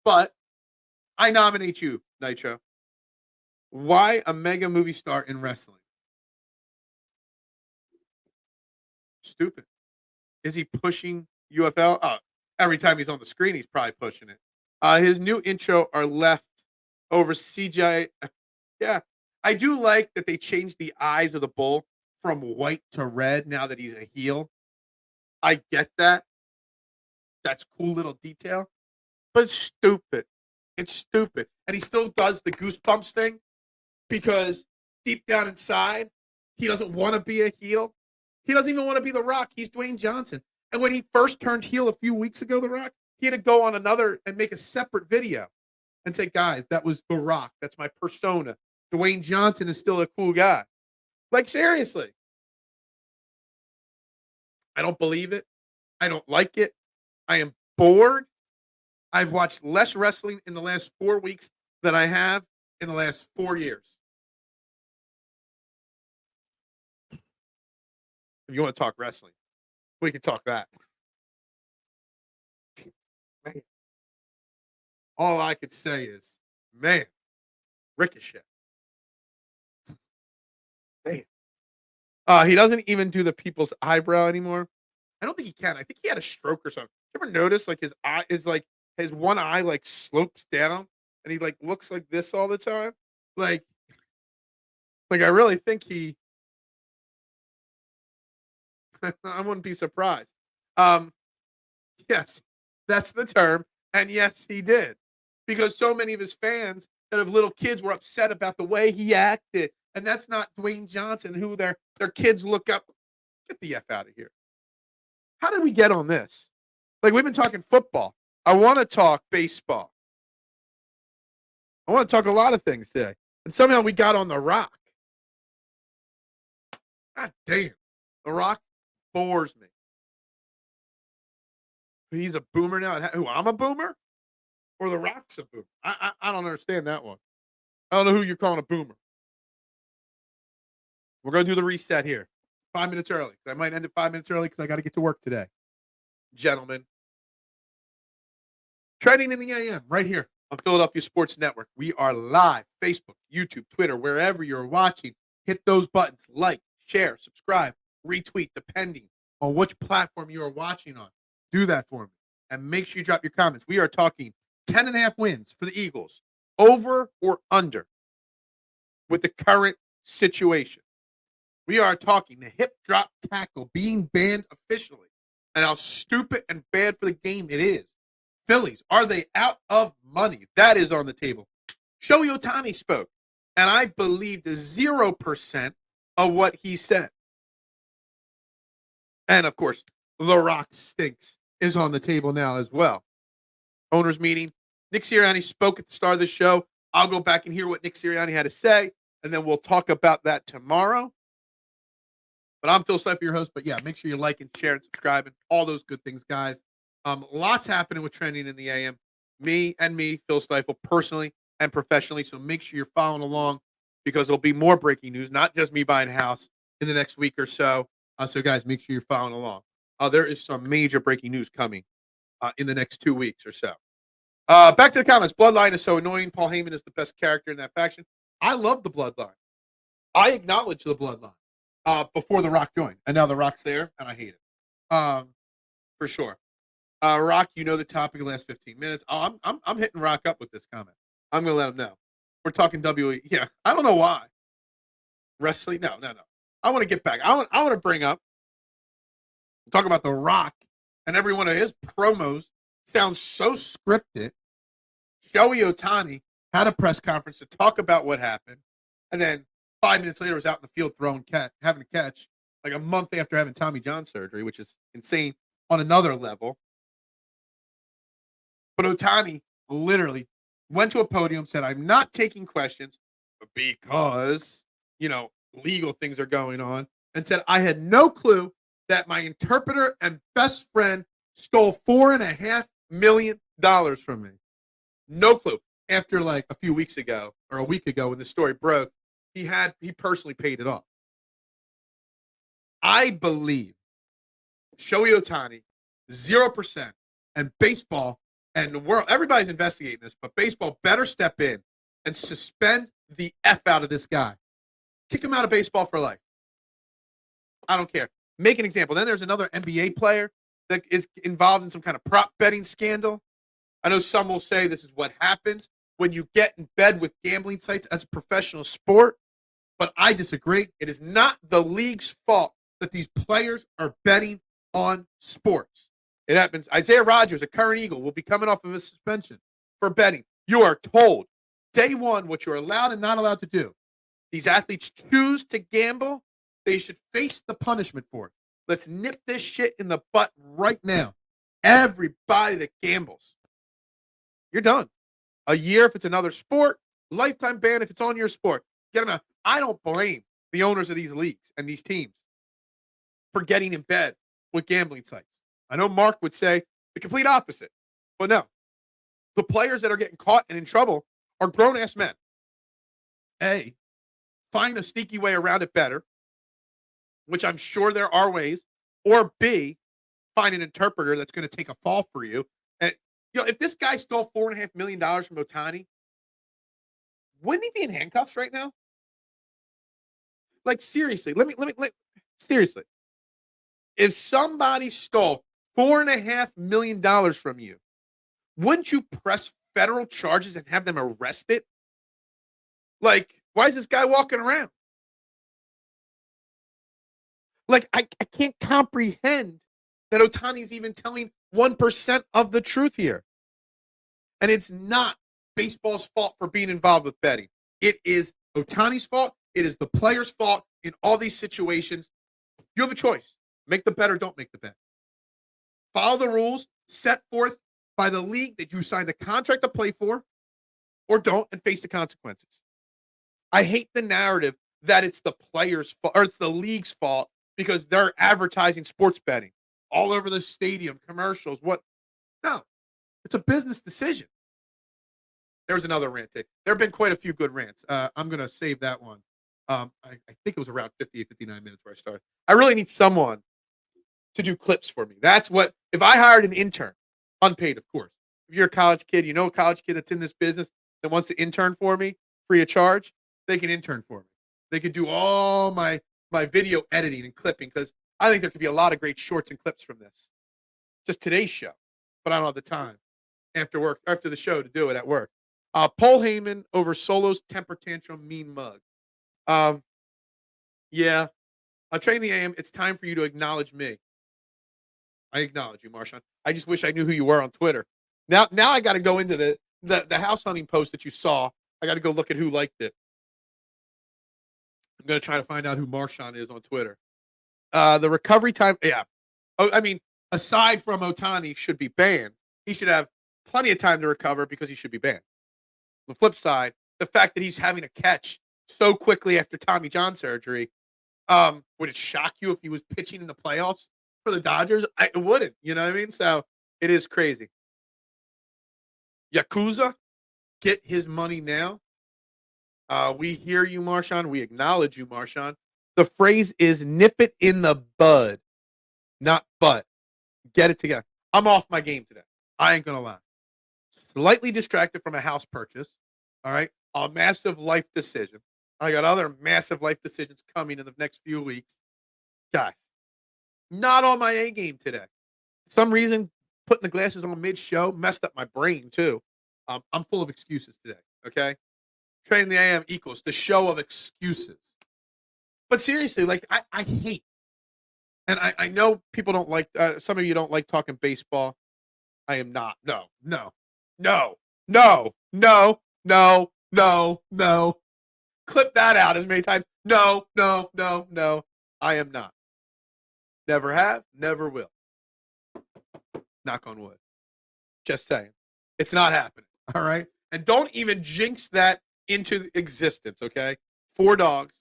But I nominate you, Nitro. Why a mega movie star in wrestling? Stupid. Is he pushing UFL? Every time he's on the screen, he's probably pushing it. His new intro are left over CGI. Yeah. I do like that they changed the eyes of the bull from white to red now that he's a heel. I get that. That's cool little detail. But it's stupid. It's stupid. And he still does the goosebumps thing because deep down inside, he doesn't want to be a heel. He doesn't even want to be The Rock. He's Dwayne Johnson. And when he first turned heel a few weeks ago, The Rock, he had to go on another and make a separate video and say, guys, that was The Rock. That's my persona. Dwayne Johnson is still a cool guy. Like, seriously. I don't believe it. I don't like it. I am bored. I've watched less wrestling in the last 4 weeks than I have in the last 4 years. If you want to talk wrestling, we can talk that. Man. All I could say is, man, Ricochet. Man. He doesn't even do the people's eyebrow anymore. I don't think he can. I think he had a stroke or something. You ever notice like his eye is like his one eye like slopes down and he like looks like this all the time? Like I really think he I wouldn't be surprised. Yes, that's the term. And yes, he did. Because so many of his fans that have little kids were upset about the way he acted. And that's not Dwayne Johnson, who their kids look up. Get the F out of here. How did we get on this? Like, we've been talking football. I want to talk baseball. I want to talk a lot of things today. And somehow we got on The Rock. God damn. The Rock bores me. He's a boomer now. Who, I'm a boomer? Or The Rock's a boomer? I don't understand that one. I don't know who you're calling a boomer. We're going to do the reset here. 5 minutes early. I might end it 5 minutes early because I got to get to work today. Gentlemen. Trending in the AM right here on Philadelphia Sports Network. We are live, Facebook, YouTube, Twitter, wherever you're watching. Hit those buttons, like, share, subscribe, retweet, depending on which platform you are watching on. Do that for me. And make sure you drop your comments. We are talking 10.5 wins for the Eagles, over or under, with the current situation. We are talking the hip drop tackle being banned officially and how stupid and bad for the game it is. Phillies, are they out of money? That is on the table. Shohei Ohtani spoke, and I believed 0% of what he said. And, of course, The Rock stinks is on the table now as well. Owners meeting. Nick Sirianni spoke at the start of the show. I'll go back and hear what Nick Sirianni had to say, and then we'll talk about that tomorrow. But I'm Phil Stiefel, your host. But yeah, make sure you like and share and subscribe and all those good things, guys. Lots happening with trending in the AM. Me, Phil Stiefel, personally and professionally. So make sure you're following along because there'll be more breaking news, not just me buying a house in the next week or so. So guys, make sure you're following along. There is some major breaking news coming in the next 2 weeks or so. Back to the comments. Bloodline is so annoying. Paul Heyman is the best character in that faction. I love the Bloodline. I acknowledge the Bloodline before The Rock joined. And now The Rock's there, and I hate it. For sure. Rock, you know the topic of the last 15 minutes. Oh, I'm hitting Rock up with this comment. I'm going to let him know. We're talking WWE. Yeah, I don't know why. Wrestling? No. I want to get back. I want to bring up, talk about The Rock, and every one of his promos sounds so scripted. Shohei Ohtani had a press conference to talk about what happened, and then 5 minutes later was out in the field having a catch, like a month after having Tommy John surgery, which is insane on another level. But Ohtani literally went to a podium, said, I'm not taking questions because, legal things are going on, and said, I had no clue that my interpreter and best friend stole $4.5 million from me. No clue. After like a few weeks ago or a week ago when the story broke, he personally paid it off. I believe Shohei Ohtani, 0%, and baseball and the world, everybody's investigating this, but baseball better step in and suspend the F out of this guy. Kick him out of baseball for life. I don't care. Make an example. Then there's another NBA player that is involved in some kind of prop betting scandal. I know some will say this is what happens when you get in bed with gambling sites as a professional sport, but I disagree. It is not the league's fault that these players are betting on sports. It happens. Isaiah Rodgers, a current Eagle, will be coming off of a suspension for betting. You are told day one what you're allowed and not allowed to do. These athletes choose to gamble. They should face the punishment for it. Let's nip this shit in the butt right now. Everybody that gambles, you're done. A year if it's another sport, lifetime ban if it's on your sport. Get them out. I don't blame the owners of these leagues and these teams for getting in bed with gambling sites. I know Mark would say the complete opposite, but no. The players that are getting caught and in trouble are grown-ass men. A, find a sneaky way around it better, which I'm sure there are ways, or B, find an interpreter that's going to take a fall for you. And if this guy stole $4.5 million from Ohtani, wouldn't he be in handcuffs right now? Like seriously, seriously. If somebody stole $4.5 million from you, wouldn't you press federal charges and have them arrested? Like, why is this guy walking around? Like, I can't comprehend that Ohtani's even telling 1% of the truth here. And it's not baseball's fault for being involved with betting. It is Ohtani's fault. It is the player's fault in all these situations. You have a choice. Make the bet or don't make the bet. Follow the rules set forth by the league that you signed a contract to play for, or don't, and face the consequences. I hate the narrative that it's the player's fault or it's the league's fault because they're advertising sports betting all over the stadium, commercials. What? No, it's a business decision. There's another rant. There have been quite a few good rants. I'm going to save that one. I think it was around 58, 59 minutes where I started. I really need someone to do clips for me. That's what, if I hired an intern, unpaid, of course, If you're a college kid, you know a college kid that's in this business that wants to intern for me free of charge, they can intern for me. They could do all my video editing and clipping because I think there could be a lot of great shorts and clips from this. Just today's show, but I don't have the time after work, after the show to do it at work. Paul Heyman over Solo's temper tantrum mean mug. Um, yeah, I'll train the AM. It's time for you to acknowledge me. I acknowledge you, Marshawn. I just wish I knew who you were on Twitter. Now I got to go into the house hunting post that you saw. I got to go look at who liked it. I'm going to try to find out who Marshawn is on Twitter. The recovery time, yeah. Oh, I mean, aside from Ohtani should be banned, he should have plenty of time to recover because he should be banned. On the flip side, the fact that he's having a catch so quickly after Tommy John surgery, would it shock you if he was pitching in the playoffs for the Dodgers? It wouldn't. You know what I mean? So it is crazy. Yakuza, get his money now. We hear you, Marshawn. We acknowledge you, Marshawn. The phrase is nip it in the bud, not butt. Get it together. I'm off my game today. I ain't going to lie. Slightly distracted from a house purchase. All right. A massive life decision. I got other massive life decisions coming in the next few weeks. Guys, not on my A game today. For some reason, putting the glasses on mid-show messed up my brain, too. I'm full of excuses today, okay? Training the AM equals the show of excuses. But seriously, like, I hate, and I know people don't like, some of you don't like talking baseball. I am not. No. Clip that out as many times. No. I am not. Never have, never will. Knock on wood. Just saying. It's not happening. All right? And don't even jinx that into existence, okay? 4 dogs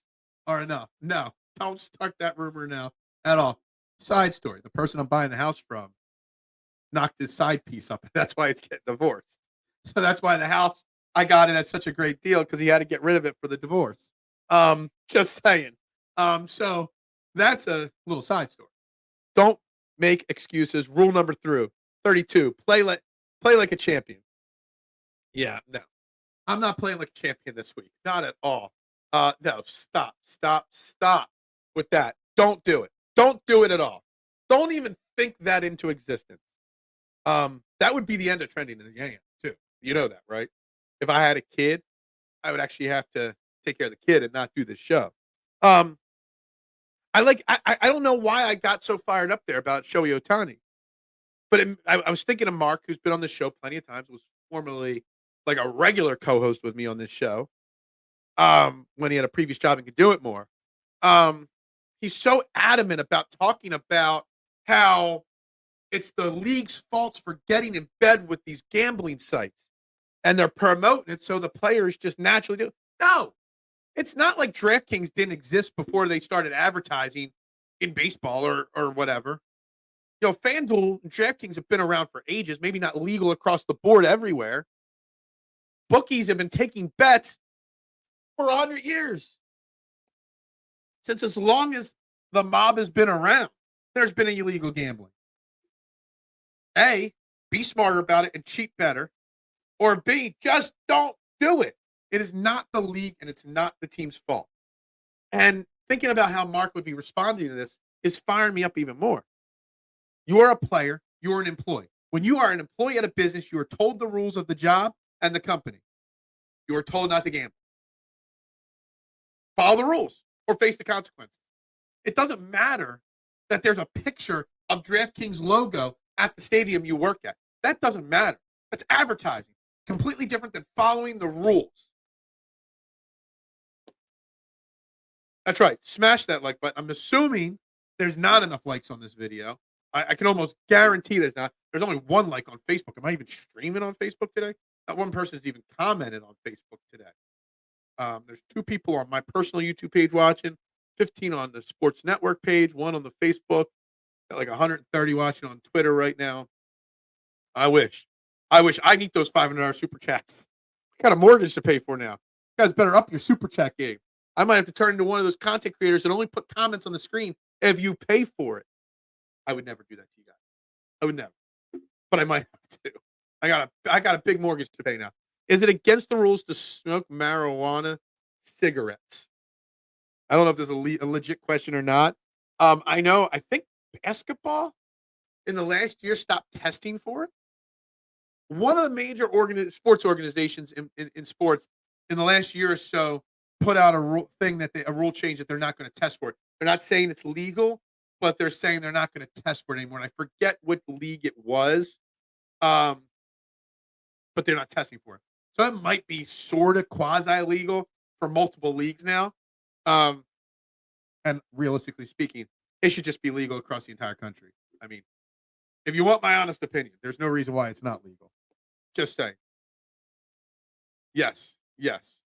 are enough. No, don't start that rumor now at all. Side story. The person I'm buying the house from knocked his side piece up. That's why it's getting divorced. So that's why the house, I got it at such a great deal because he had to get rid of it for the divorce. Just saying. So that's a little side story. Don't make excuses. Rule number 32. Play like a champion. Yeah, no. I'm not playing like a champion this week. Not at all. No, stop with that. Don't do it. Don't do it at all. Don't even think that into existence. That would be the end of trending in the game, too. You know that, right? If I had a kid, I would actually have to take care of the kid and not do the show. I don't know why I got so fired up there about Shohei Ohtani. But I was thinking of Mark, who's been on this show plenty of times, was formerly like a regular co-host with me on this show. When he had a previous job and could do it more. He's so adamant about talking about how it's the league's fault for getting in bed with these gambling sites. And they're promoting it so the players just naturally do. No, it's not like DraftKings didn't exist before they started advertising in baseball or whatever. You know, FanDuel and DraftKings have been around for ages, maybe not legal across the board everywhere. Bookies have been taking bets for 100 years. Since as long as the mob has been around, there's been illegal gambling. A, be smarter about it and cheat better. Or B, just don't do it. It is not the league and it's not the team's fault. And thinking about how Mark would be responding to this is firing me up even more. You are a player. You are an employee. When you are an employee at a business, you are told the rules of the job and the company. You are told not to gamble. Follow the rules or face the consequences. It doesn't matter that there's a picture of DraftKings logo at the stadium you work at. That doesn't matter. That's advertising. Completely different than following the rules. That's right. Smash that like button. I'm assuming there's not enough likes on this video. I can almost guarantee there's not. There's only 1 like on Facebook. Am I even streaming on Facebook today? Not one person has even commented on Facebook today. There's 2 people on my personal YouTube page watching, 15 on the Sports Network page, 1 on the Facebook. Got like 130 watching on Twitter right now. I wish I need those $500 super chats. I got a mortgage to pay for now. You guys better up your super chat game. I might have to turn into one of those content creators that only put comments on the screen if you pay for it. I would never do that to you guys. I would never. But I might have to. I got a big mortgage to pay now. Is it against the rules to smoke marijuana cigarettes? I don't know if this is a legit question or not. I think basketball in the last year stopped testing for it. One of the major sports organizations in sports in the last year or so put out a rule change that they're not going to test for it. They're not saying it's legal, but they're saying they're not going to test for it anymore. And I forget what league it was, um, but they're not testing for it. So it might be sort of quasi legal for multiple leagues now. Um, and realistically speaking, it should just be legal across the entire country. I mean, if you want my honest opinion, there's no reason why it's not legal. Just saying. Yes. Yes.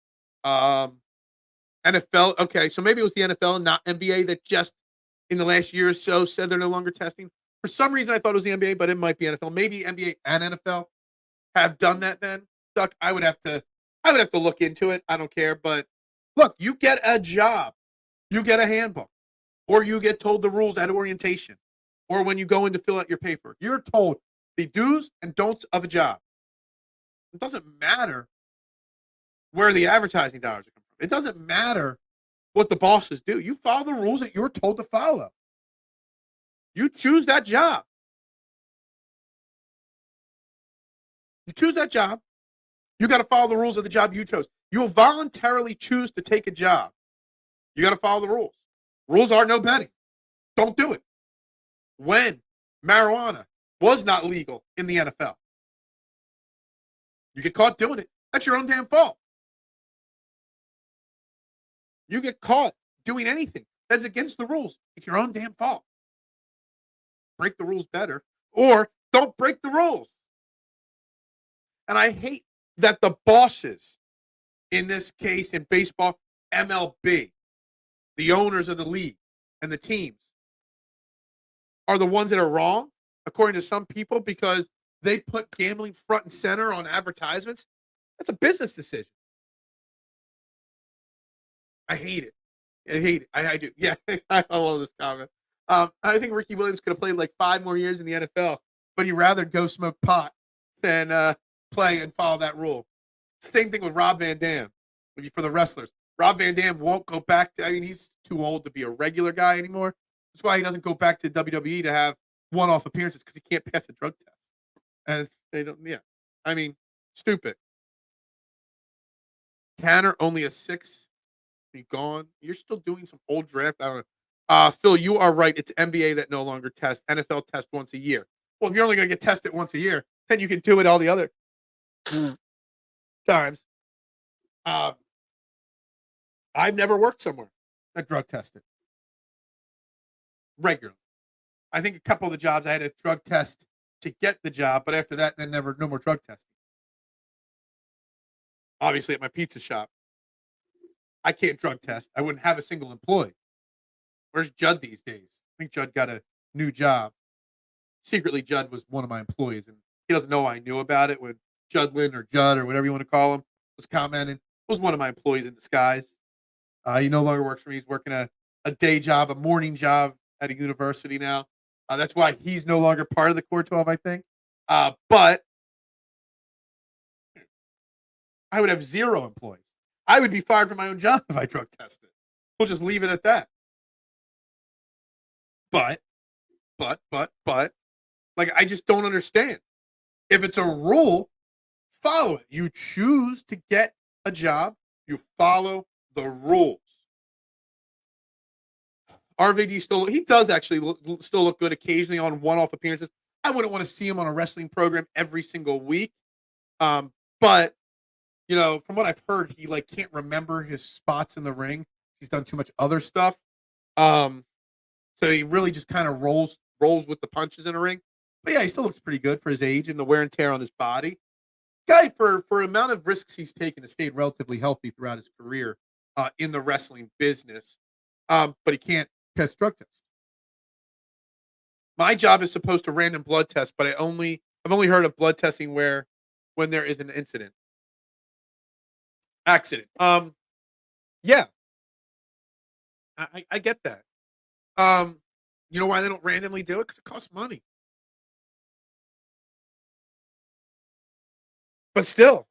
Um, NFL. Okay, so maybe it was the NFL and not NBA that just in the last year or so said they're no longer testing. For some reason, I thought it was the NBA, but it might be NFL. Maybe NBA and NFL have done that. Then, Duck, I would have to look into it. I don't care, but look, you get a job, you get a handbook, or you get told the rules at orientation, or when you go in to fill out your paper, you're told the do's and don'ts of a job. It doesn't matter where the advertising dollars are coming from. It doesn't matter what the bosses do. You follow the rules that you're told to follow. You choose that job. You choose that job. You got to follow the rules of the job you chose. You will voluntarily choose to take a job. You got to follow the rules. Rules are no betting. Don't do it. When marijuana was not legal in the NFL, you get caught doing it. That's your own damn fault. You get caught doing anything that's against the rules. It's your own damn fault. Break the rules better, or don't break the rules. And I hate that the bosses, in this case in baseball, MLB, the owners of the league and the teams, are the ones that are wrong, according to some people, because they put gambling front and center on advertisements. That's a business decision. I hate it. I hate it. I do. Yeah, I love this comment. I think Ricky Williams could have played like 5 more years in the NFL, but he'd rather go smoke pot than play and follow that rule. Same thing with Rob Van Dam for the wrestlers. Rob Van Dam won't go back to, he's too old to be a regular guy anymore. That's why he doesn't go back to WWE to have one-off appearances, because he can't pass a drug test. And they don't, yeah. I mean, stupid. Tanner, only a 6. Be gone. You're still doing some old draft. I don't know. Phil, you are right. It's NBA that no longer tests. NFL test once a year. Well, if you're only going to get tested once a year, then you can do it all the other times. I've never worked somewhere that drug tested regularly. I think a couple of the jobs I had a drug test to get the job, but after that, then no more drug testing. Obviously, at my pizza shop, I can't drug test. I wouldn't have a single employee. Where's Judd these days? I think Judd got a new job. Secretly, Judd was one of my employees, and he doesn't know I knew about it when Judlin or Judd or whatever you want to call him was commenting. Was one of my employees in disguise. He no longer works for me. He's working a day job, a morning job at a university now. That's why he's no longer part of the Core 12, I think. But I would have 0 employees. I would be fired from my own job if I drug tested. We'll just leave it at that. But, like, I just don't understand. If it's a rule, follow it. You choose to get a job, you follow the rules. RVD he does actually still look good occasionally on one-off appearances. I wouldn't want to see him on a wrestling program every single week. But from what I've heard, he can't remember his spots in the ring. He's done too much other stuff. So he really just kind of rolls with the punches in the ring. But yeah, he still looks pretty good for his age and the wear and tear on his body. Guy, for amount of risks he's taken, has stayed relatively healthy throughout his career in the wrestling business. But he can't pass drug test. My job is supposed to random blood test, but I've only heard of blood testing when there is an accident. Yeah, I get that. You know why they don't randomly do it? Because it costs money. But still,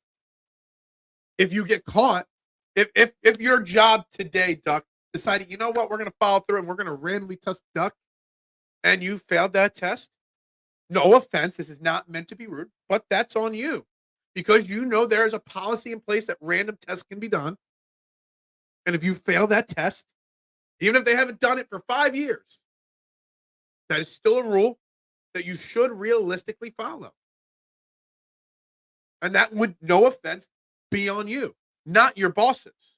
if you get caught, if your job today, Duck, decided, you know what, we're going to follow through and we're going to randomly test Duck, and you failed that test, no offense, this is not meant to be rude, but that's on you. Because you know there is a policy in place that random tests can be done. And if you fail that test, even if they haven't done it for 5 years, that is still a rule that you should realistically follow. And that would, no offense, be on you, not your bosses.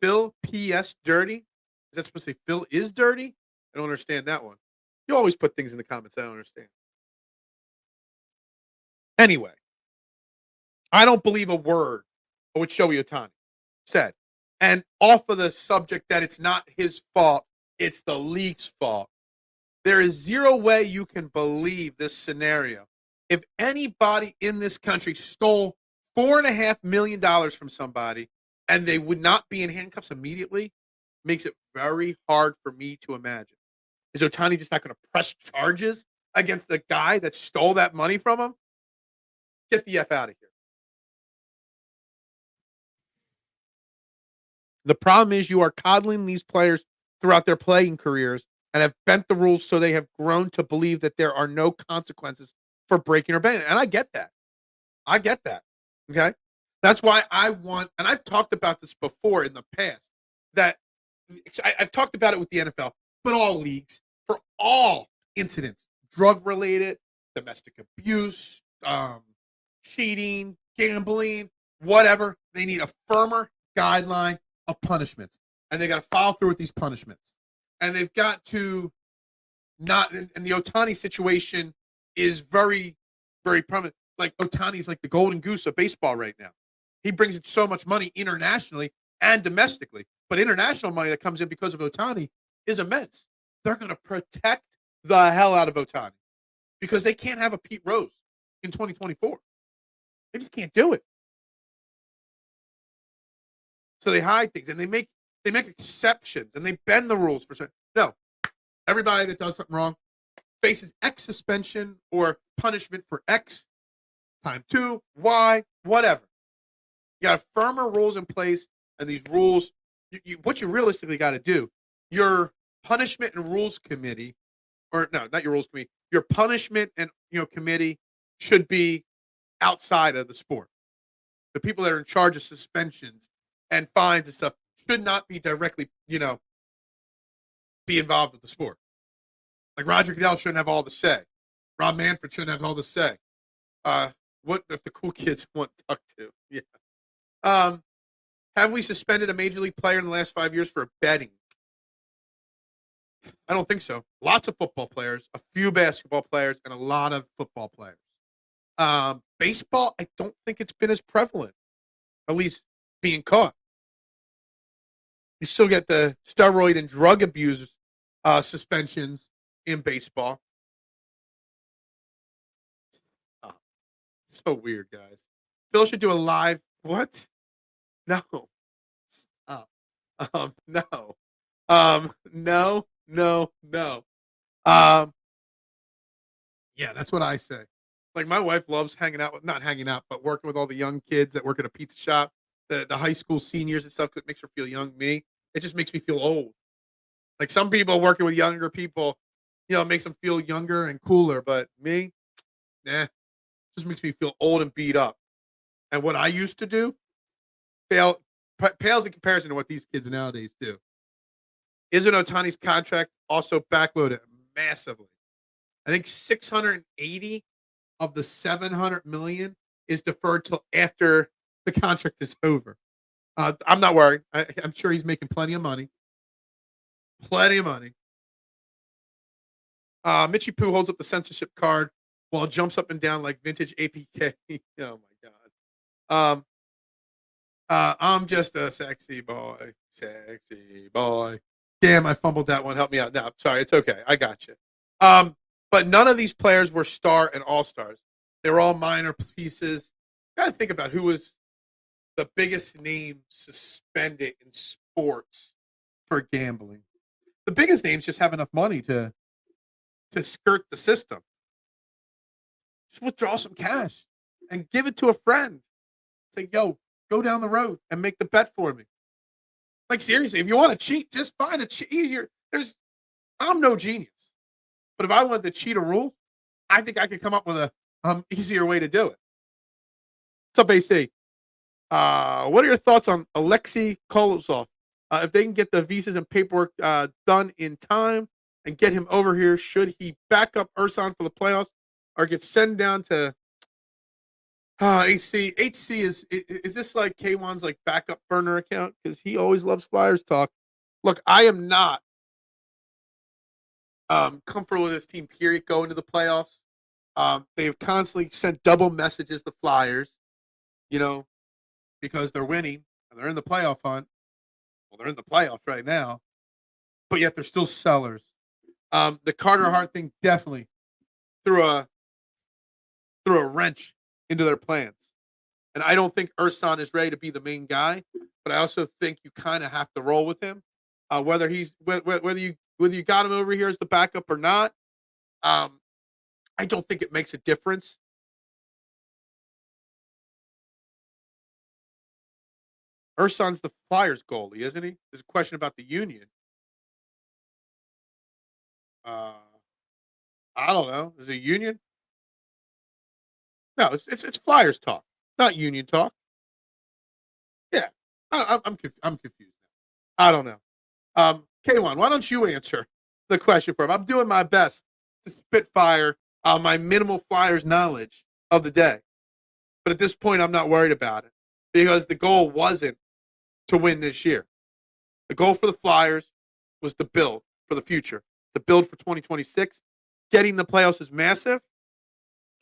Phil P.S. Dirty? Is that supposed to say Phil is dirty? I don't understand that one. You always put things in the comments I don't understand. Anyway, I don't believe a word of what Shohei Ohtani said. And off of the subject that it's not his fault, it's the league's fault. There is zero way you can believe this scenario. If anybody in this country stole $4.5 million from somebody and they would not be in handcuffs immediately, makes it very hard for me to imagine. Is Ohtani just not going to press charges against the guy that stole that money from him? Get the F out of here. The problem is you are coddling these players throughout their playing careers and have bent the rules so they have grown to believe that there are no consequences for breaking or bending. And I get that. I get that. Okay? That's why I want, and I've talked about this before in the past, that I've talked about it with the NFL, but all leagues, for all incidents, drug-related, domestic abuse, cheating, gambling, whatever, they need a firmer guideline of punishments. And they got to follow through with these punishments. And they've got to not, and the Ohtani situation is very, very prominent. Like, Ohtani's like the golden goose of baseball right now. He brings in so much money internationally and domestically. But international money that comes in because of Ohtani is immense. They're going to protect the hell out of Ohtani because they can't have a Pete Rose in 2024. They just can't do it. So they hide things and they make exceptions and they bend the rules for certain. No, everybody that does something wrong faces X suspension or punishment for X time 2, Y, whatever. You got firmer rules in place, and these rules, what you realistically got to do, your punishment and rules committee, or no, not your rules committee, your punishment and committee should be outside of the sport. The people that are in charge of suspensions and fines and stuff should not be directly, be involved with the sport. Like Roger Goodell shouldn't have all the say. Rob Manfred shouldn't have all the say. What if the cool kids want Tuck to? Yeah. Have we suspended a major league player in the last 5 years for betting? I don't think so. Lots of football players, a few basketball players, and a lot of football players. Baseball, I don't think it's been as prevalent, at least being caught. You still get the steroid and drug abuse suspensions in baseball. Oh, so weird, guys. Phil should do a live. What? No. Stop. No. No. Yeah, that's what I say. Like, my wife loves not hanging out, but working with all the young kids that work at a pizza shop, the high school seniors and stuff. It makes her feel young. Me, it just makes me feel old. Like, some people working with younger people, it makes them feel younger and cooler. But me, nah, just makes me feel old and beat up. And what I used to do pales in comparison to what these kids nowadays do. Isn't Ohtani's contract also backloaded massively? I think 680 of the 700 million is deferred till after the contract is over. I'm not worried. I'm sure he's making plenty of money. Plenty of money. Mitchie Poo holds up the censorship card while jumps up and down like vintage APK. Oh my god. I'm just a sexy boy. Sexy boy. Damn, I fumbled that one. Help me out. No, sorry. It's okay. I got you. But none of these players were star and all-stars. They were all minor pieces. You got to think about who was the biggest name suspended in sports for gambling. The biggest names just have enough money to skirt the system. Just withdraw some cash and give it to a friend. Say, yo, go down the road and make the bet for me. Like, seriously, if you want to cheat, just find a easier. I'm no genius, but if I wanted to cheat a rule, I think I could come up with a easier way to do it. What's up, AC? What are your thoughts on Alexei Kolosov? If they can get the visas and paperwork done in time and get him over here, should he back up Ursan for the playoffs or get sent down to HC? HC is this like K1's like backup burner account? Because he always loves Flyers talk. Look, I am not comfortable with this team, period, going to the playoffs. They've constantly sent double messages to Flyers, because they're winning and they're in the playoff hunt. Well, they're in the playoffs right now, but yet they're still sellers. The Carter Hart thing definitely threw a wrench into their plans. And I don't think Ursan is ready to be the main guy, but I also think you kind of have to roll with him. Whether you got him over here as the backup or not, I don't think it makes a difference. Ursan's the Flyers goalie, isn't he? There's a question about the union. I don't know. Is it a union? No, it's Flyers talk, not union talk. Yeah, I'm confused. I don't know. K1, why don't you answer the question for him? I'm doing my best to spitfire my minimal Flyers knowledge of the day, but at this point, I'm not worried about it because the goal wasn't to win this year. The goal for the Flyers was to build for the future, to build for 2026. Getting the playoffs is massive.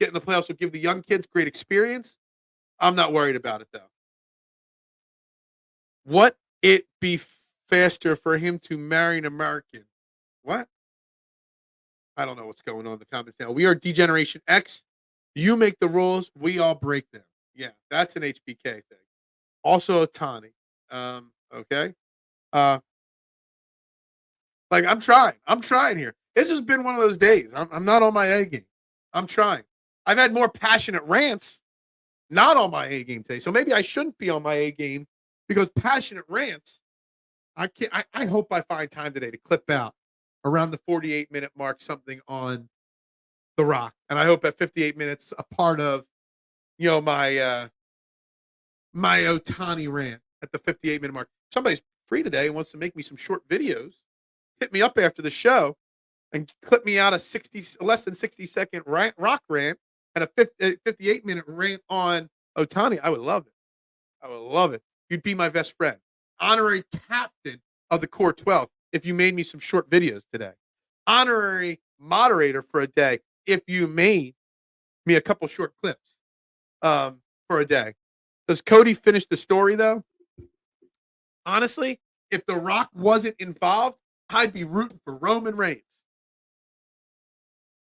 Getting the playoffs will give the young kids great experience. I'm not worried about it, though. Would it be faster for him to marry an American? What? I don't know what's going on in the comments now. We are Degeneration X. You make the rules. We all break them. Yeah, that's an HBK thing. Also, Ohtani. Okay. Like I'm trying here. This has been one of those days. I'm not on my A game. I'm trying. I've had more passionate rants not on my A game today. So maybe I shouldn't be on my A game because passionate rants, I hope I find time today to clip out around the 48-minute mark something on The Rock. And I hope at 58 minutes a part of, my my Ohtani rant at the 58-minute mark. Somebody's free today and wants to make me some short videos. Hit me up after the show and clip me out a less than 60-second rock rant and a 58-minute rant on Ohtani. I would love it. I would love it. You'd be my best friend. Honorary captain of the Core 12 if you made me some short videos today. Honorary moderator for a day if you made me a couple short clips for a day. Does Cody finish the story, though? Honestly, if The Rock wasn't involved, I'd be rooting for Roman Reigns.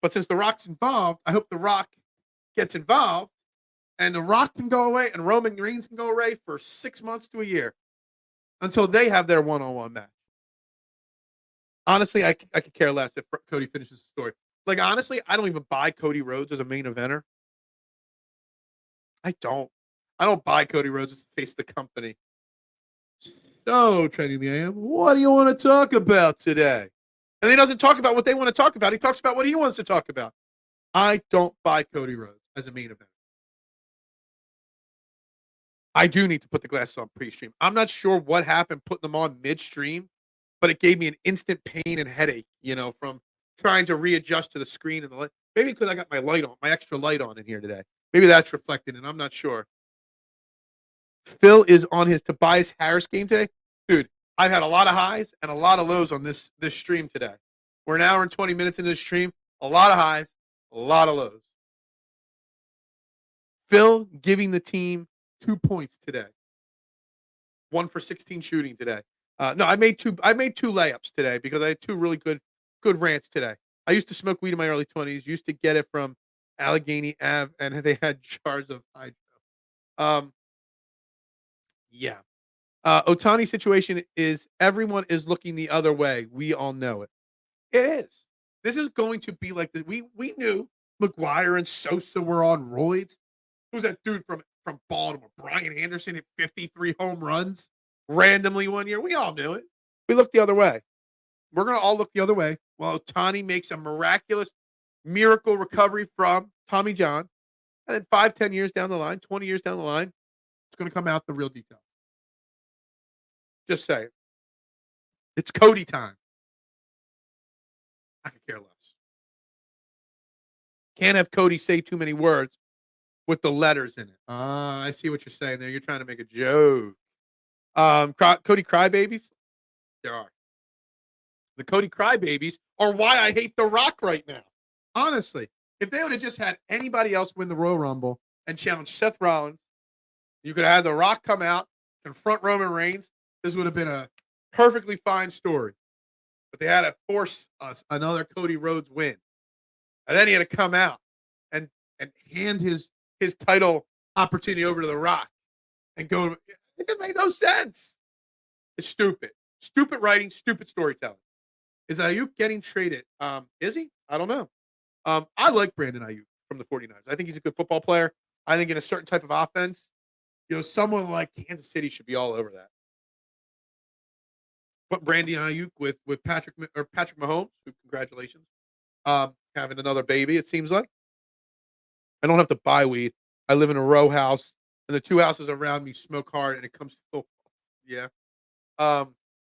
But since The Rock's involved, I hope The Rock gets involved and The Rock can go away and Roman Reigns can go away for 6 months to a year until they have their one-on-one match. Honestly, I could care less if Cody finishes the story. Like, honestly, I don't even buy Cody Rhodes as a main eventer. I don't buy Cody Rhodes as the face of the company. So, Trending the AM, what do you want to talk about today? And he doesn't talk about what they want to talk about. He talks about what he wants to talk about. I don't buy Cody Rhodes as a main event. I do need to put the glasses on pre-stream. I'm not sure what happened putting them on midstream, but it gave me an instant pain and headache, from trying to readjust to the screen and the light. Maybe because I got my light on, my extra light on in here today. Maybe that's reflected, and I'm not sure. Phil is on his Tobias Harris game today. Dude, I've had a lot of highs and a lot of lows on this stream today. We're an hour and 20 minutes into the stream. A lot of highs, a lot of lows. Phil giving the team 2 points today. 1 for 16 shooting today. No, I made two layups today because I had two really good rants today. I used to smoke weed in my early 20s. Used to get it from Allegheny Ave, and they had jars of hydro. Yeah. Ohtani situation is everyone is looking the other way. We all know it. It is. This is going to be like the, we knew McGuire and Sosa were on roids. Who's that dude from Baltimore? Brian Anderson hit 53 home runs randomly one year. We all knew it. We looked the other way. We're going to all look the other way while Ohtani makes a miraculous miracle recovery from Tommy John. And then 5, 10 years down the line, 20 years down the line, it's going to come out the real details. Just say it. It's Cody time. I could care less. Can't have Cody say too many words with the letters in it. I see what you're saying there. You're trying to make a joke. Cody crybabies? There are. The Cody crybabies are why I hate The Rock right now. Honestly, if they would have just had anybody else win the Royal Rumble and challenge Seth Rollins, you could have had The Rock come out, confront Roman Reigns. This would have been a perfectly fine story. But they had to force us another Cody Rhodes win. And then he had to come out and hand his title opportunity over to The Rock and go. It didn't make no sense. It's stupid. Stupid writing, stupid storytelling. Is Ayuk getting traded? Is he? I don't know. I like Brandon Ayuk from the 49ers. I think he's a good football player. I think in a certain type of offense, someone like Kansas City should be all over that. But Brandon Ayuk with Patrick Mahomes, congratulations. Having another baby, it seems like. I don't have to buy weed. I live in a row house, and the 2 houses around me smoke hard, and it comes to yeah.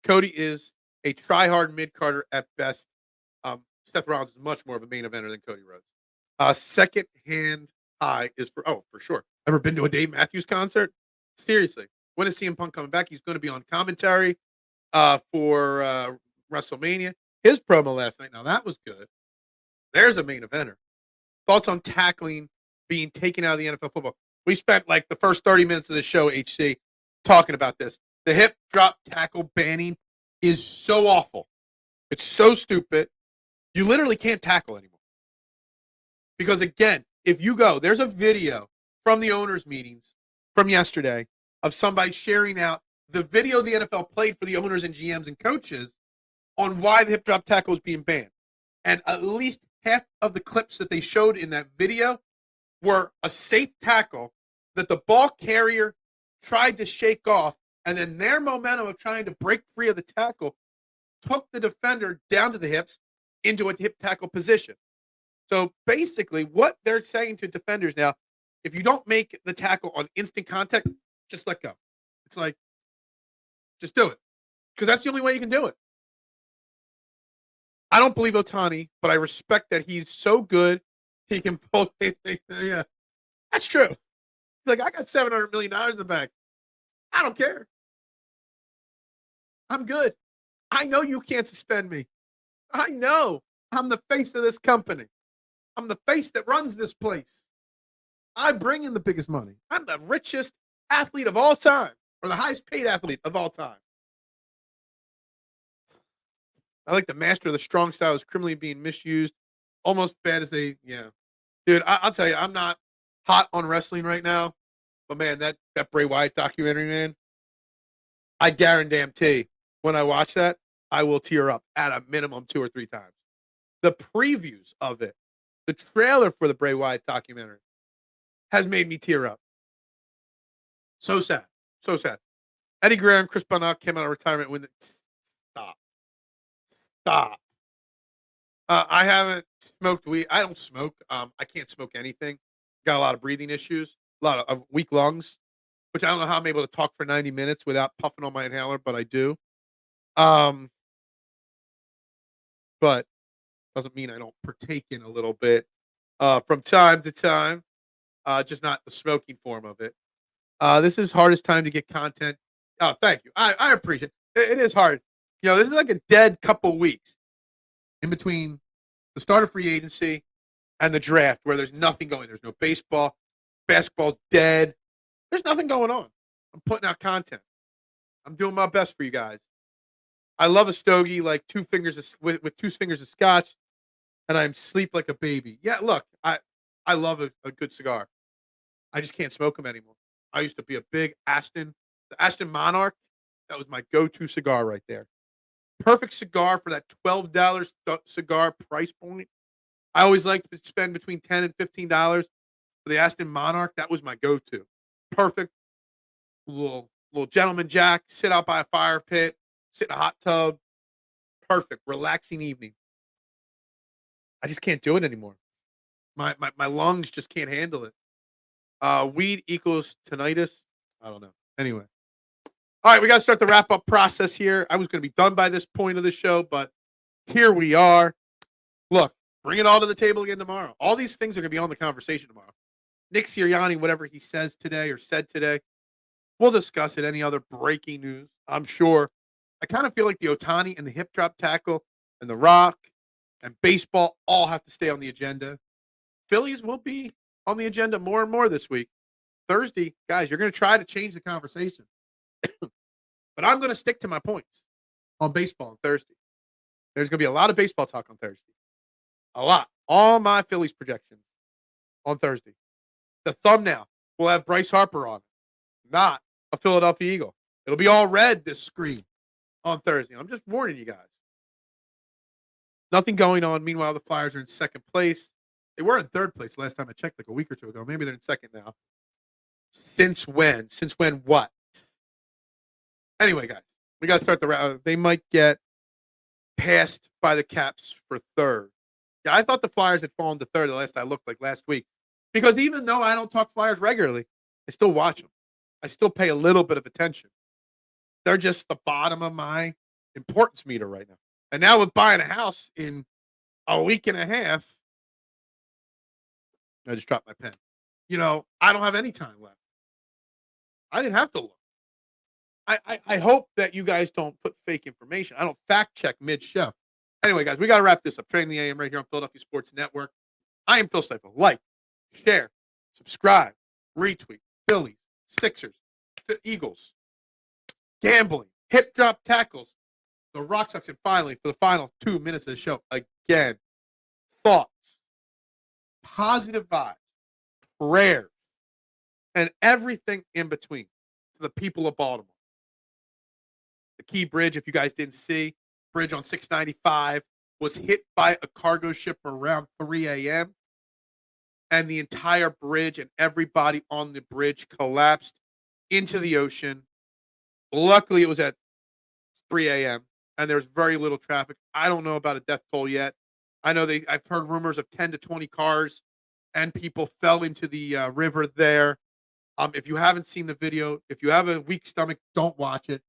Cody is a try-hard mid-carder at best. Seth Rollins is much more of a main eventer than Cody Rhodes. Second-hand high is for sure. Ever been to a Dave Matthews concert? Seriously. When is CM Punk coming back? He's going to be on commentary for WrestleMania. His promo last night, now that was good. There's a main eventer. Thoughts on tackling being taken out of the NFL football? We spent like the first 30 minutes of the show, HC, talking about this. The hip drop tackle banning is so awful. It's so stupid. You literally can't tackle anymore. Because again, if you go, there's a video from the owners' meetings from yesterday of somebody sharing out the video the NFL played for the owners and GMs and coaches on why the hip drop tackle was being banned. And at least half of the clips that they showed in that video were a safe tackle that the ball carrier tried to shake off, and then their momentum of trying to break free of the tackle took the defender down to the hips into a hip tackle position. So basically what they're saying to defenders now, if you don't make the tackle on instant contact, just let go. It's like, just do it. Because that's the only way you can do it. I don't believe Ohtani, but I respect that he's so good he can pull. Yeah, that's true. He's like, I got $700 million in the bank. I don't care. I'm good. I know you can't suspend me. I know. I'm the face of this company. I'm the face that runs this place. I bring in the biggest money. I'm the richest athlete of all time, or the highest paid athlete of all time. I like the master of the strong style is criminally being misused. Almost bad as they, yeah. Dude, I'll tell you, I'm not hot on wrestling right now. But, man, that Bray Wyatt documentary, man, I guarantee when I watch that, I will tear up at a minimum 2 or 3 times. The previews of it, the trailer for the Bray Wyatt documentary has made me tear up. So sad. So sad. Eddie Guerrero and Chris Benoit came out of retirement when Stop. I haven't smoked weed. I don't smoke. I can't smoke anything. Got a lot of breathing issues, a lot of weak lungs, which I don't know how I'm able to talk for 90 minutes without puffing on my inhaler, but I do. But doesn't mean I don't partake in a little bit from time to time, just not the smoking form of it. This is hardest time to get content. Oh, thank you. I appreciate it. It is hard. This is like a dead couple weeks in between the start of free agency and the draft where there's nothing going. There's no baseball. Basketball's dead. There's nothing going on. I'm putting out content. I'm doing my best for you guys. I love a stogie like 2 fingers with 2 fingers of scotch, and I'm sleep like a baby. Yeah, look, I love a good cigar. I just can't smoke them anymore. I used to be a big the Aston Monarch. That was my go-to cigar right there. Perfect cigar for that $12 cigar price point. I always like to spend between $10 and $15 for the Aston Monarch. That was my go-to. Perfect little gentleman jack, sit out by a fire pit, sit in a hot tub. Perfect, relaxing evening. I just can't do it anymore. My lungs just can't handle it. Weed equals tinnitus. I don't know. Anyway. All right, we got to start the wrap up process here. I was going to be done by this point of the show, but here we are. Look, bring it all to the table again tomorrow. All these things are going to be on the conversation tomorrow. Nick Sirianni, whatever he says today or said today, we'll discuss it. Any other breaking news, I'm sure. I kind of feel like the Ohtani and the hip drop tackle and the Rock and baseball all have to stay on the agenda. Phillies will be on the agenda more and more this week. Thursday, guys, you're going to try to change the conversation. But I'm going to stick to my points on baseball on Thursday. There's going to be a lot of baseball talk on Thursday. A lot. All my Phillies projections on Thursday. The thumbnail will have Bryce Harper on it, not a Philadelphia Eagle. It'll be all red, this screen, on Thursday. I'm just warning you guys. Nothing going on. Meanwhile, the Flyers are in second place. They were in third place last time I checked, like a week or two ago. Maybe they're in second now. Since when? Since when what? Anyway, guys, we got to start the round. They might get passed by the Caps for third. Yeah, I thought the Flyers had fallen to third the last I looked, like last week. Because even though I don't talk Flyers regularly, I still watch them. I still pay a little bit of attention. They're just the bottom of my importance meter right now. And now with buying a house in a week and a half, I just dropped my pen. I don't have any time left. I didn't have to look. I hope that you guys don't put fake information. I don't fact check mid-show. Anyway, guys, we got to wrap this up. Training the AM right here on Philadelphia Sports Network. I am Phil Stiefel. Like, share, subscribe, retweet. Phillies, Sixers, Eagles, gambling, hip drop tackles, the Rock Sox, and finally, for the final 2 minutes of the show, again, thoughts, positive vibes, prayers, and everything in between to the people of Baltimore. The Key Bridge, if you guys didn't see, bridge on 695 was hit by a cargo ship around 3 a.m. and the entire bridge and everybody on the bridge collapsed into the ocean. Luckily, it was at 3 a.m. and there's very little traffic. I don't know about a death toll yet. I know I've heard rumors of 10 to 20 cars and people fell into the river there. If you haven't seen the video, if you have a weak stomach, don't watch it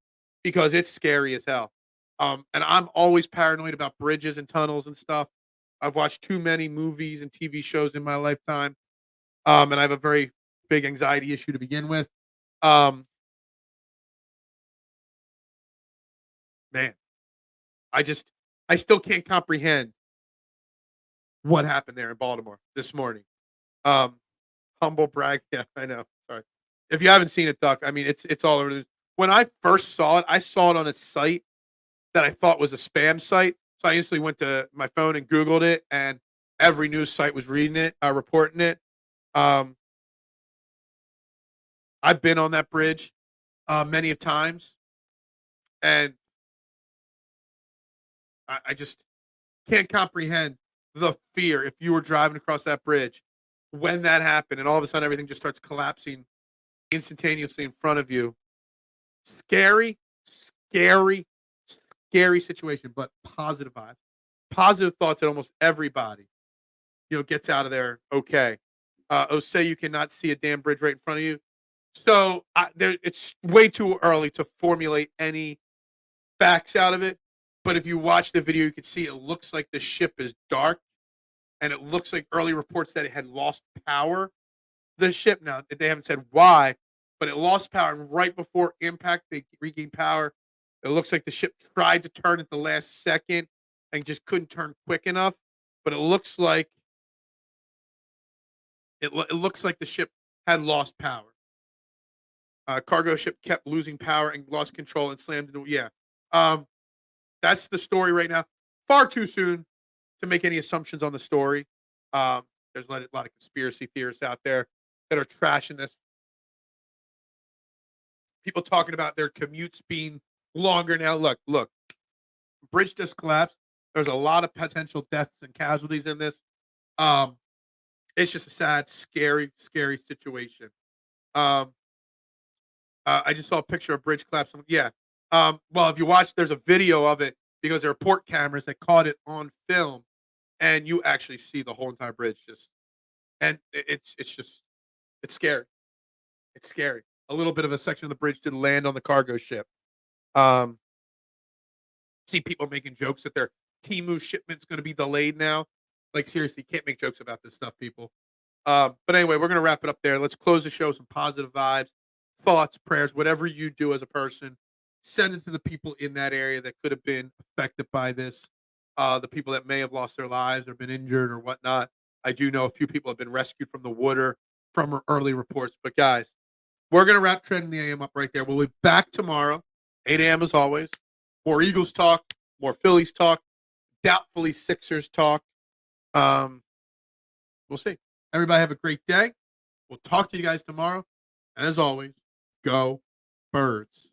because it's scary as hell. And I'm always paranoid about bridges and tunnels and stuff. I've watched too many movies and TV shows in my lifetime. And I have a very big anxiety issue to begin with. Man, I still can't comprehend what happened there in Baltimore this morning. Humble brag. Yeah, I know. Sorry. If you haven't seen it, Duck, I mean, it's all over. When I first saw it, I saw it on a site that I thought was a spam site. So I instantly went to my phone and Googled it, and every news site was reading it, reporting it. I've been on that bridge many of times, and I just can't comprehend the fear if you were driving across that bridge when that happened, and all of a sudden everything just starts collapsing instantaneously in front of you. Scary, scary, scary situation, but positive vibes, positive thoughts that almost everybody, gets out of there okay. Say you cannot see a damn bridge right in front of you. So it's way too early to formulate any facts out of it. But if you watch the video, you can see it looks like the ship is dark, and it looks like early reports that it had lost power. The ship, now they haven't said why, but it lost power, and right before impact, they regained power. It looks like the ship tried to turn at the last second and just couldn't turn quick enough. But it looks like it looks like the ship had lost power. Cargo ship kept losing power and lost control and slammed into that's the story right now. Far too soon to make any assumptions on the story. There's a lot of conspiracy theorists out there that are trashing this. People talking about their commutes being longer now. Look, bridge just collapsed. There's a lot of potential deaths and casualties in this. It's just a sad, scary, scary situation. Um, I just saw a picture of bridge collapse. Yeah. Well, if you watch, there's a video of it because there are port cameras that caught it on film, and you actually see the whole entire bridge just, and it's just, it's scary. It's scary. A little bit of a section of the bridge did land on the cargo ship. Um, See people making jokes that their Timu shipment's going to be delayed now. Like seriously, you can't make jokes about this stuff, people. But anyway, we're going to wrap it up there. Let's close the show. Some positive vibes, thoughts, prayers, whatever you do as a person, send it to the people in that area that could have been affected by this. The people that may have lost their lives or been injured or whatnot. I do know a few people have been rescued from the water from early reports. But guys, we're going to wrap Trend in the AM up right there. We'll be back tomorrow, 8 a.m. as always. More Eagles talk, more Phillies talk, doubtfully Sixers talk. We'll see. Everybody have a great day. We'll talk to you guys tomorrow. And as always, go Birds.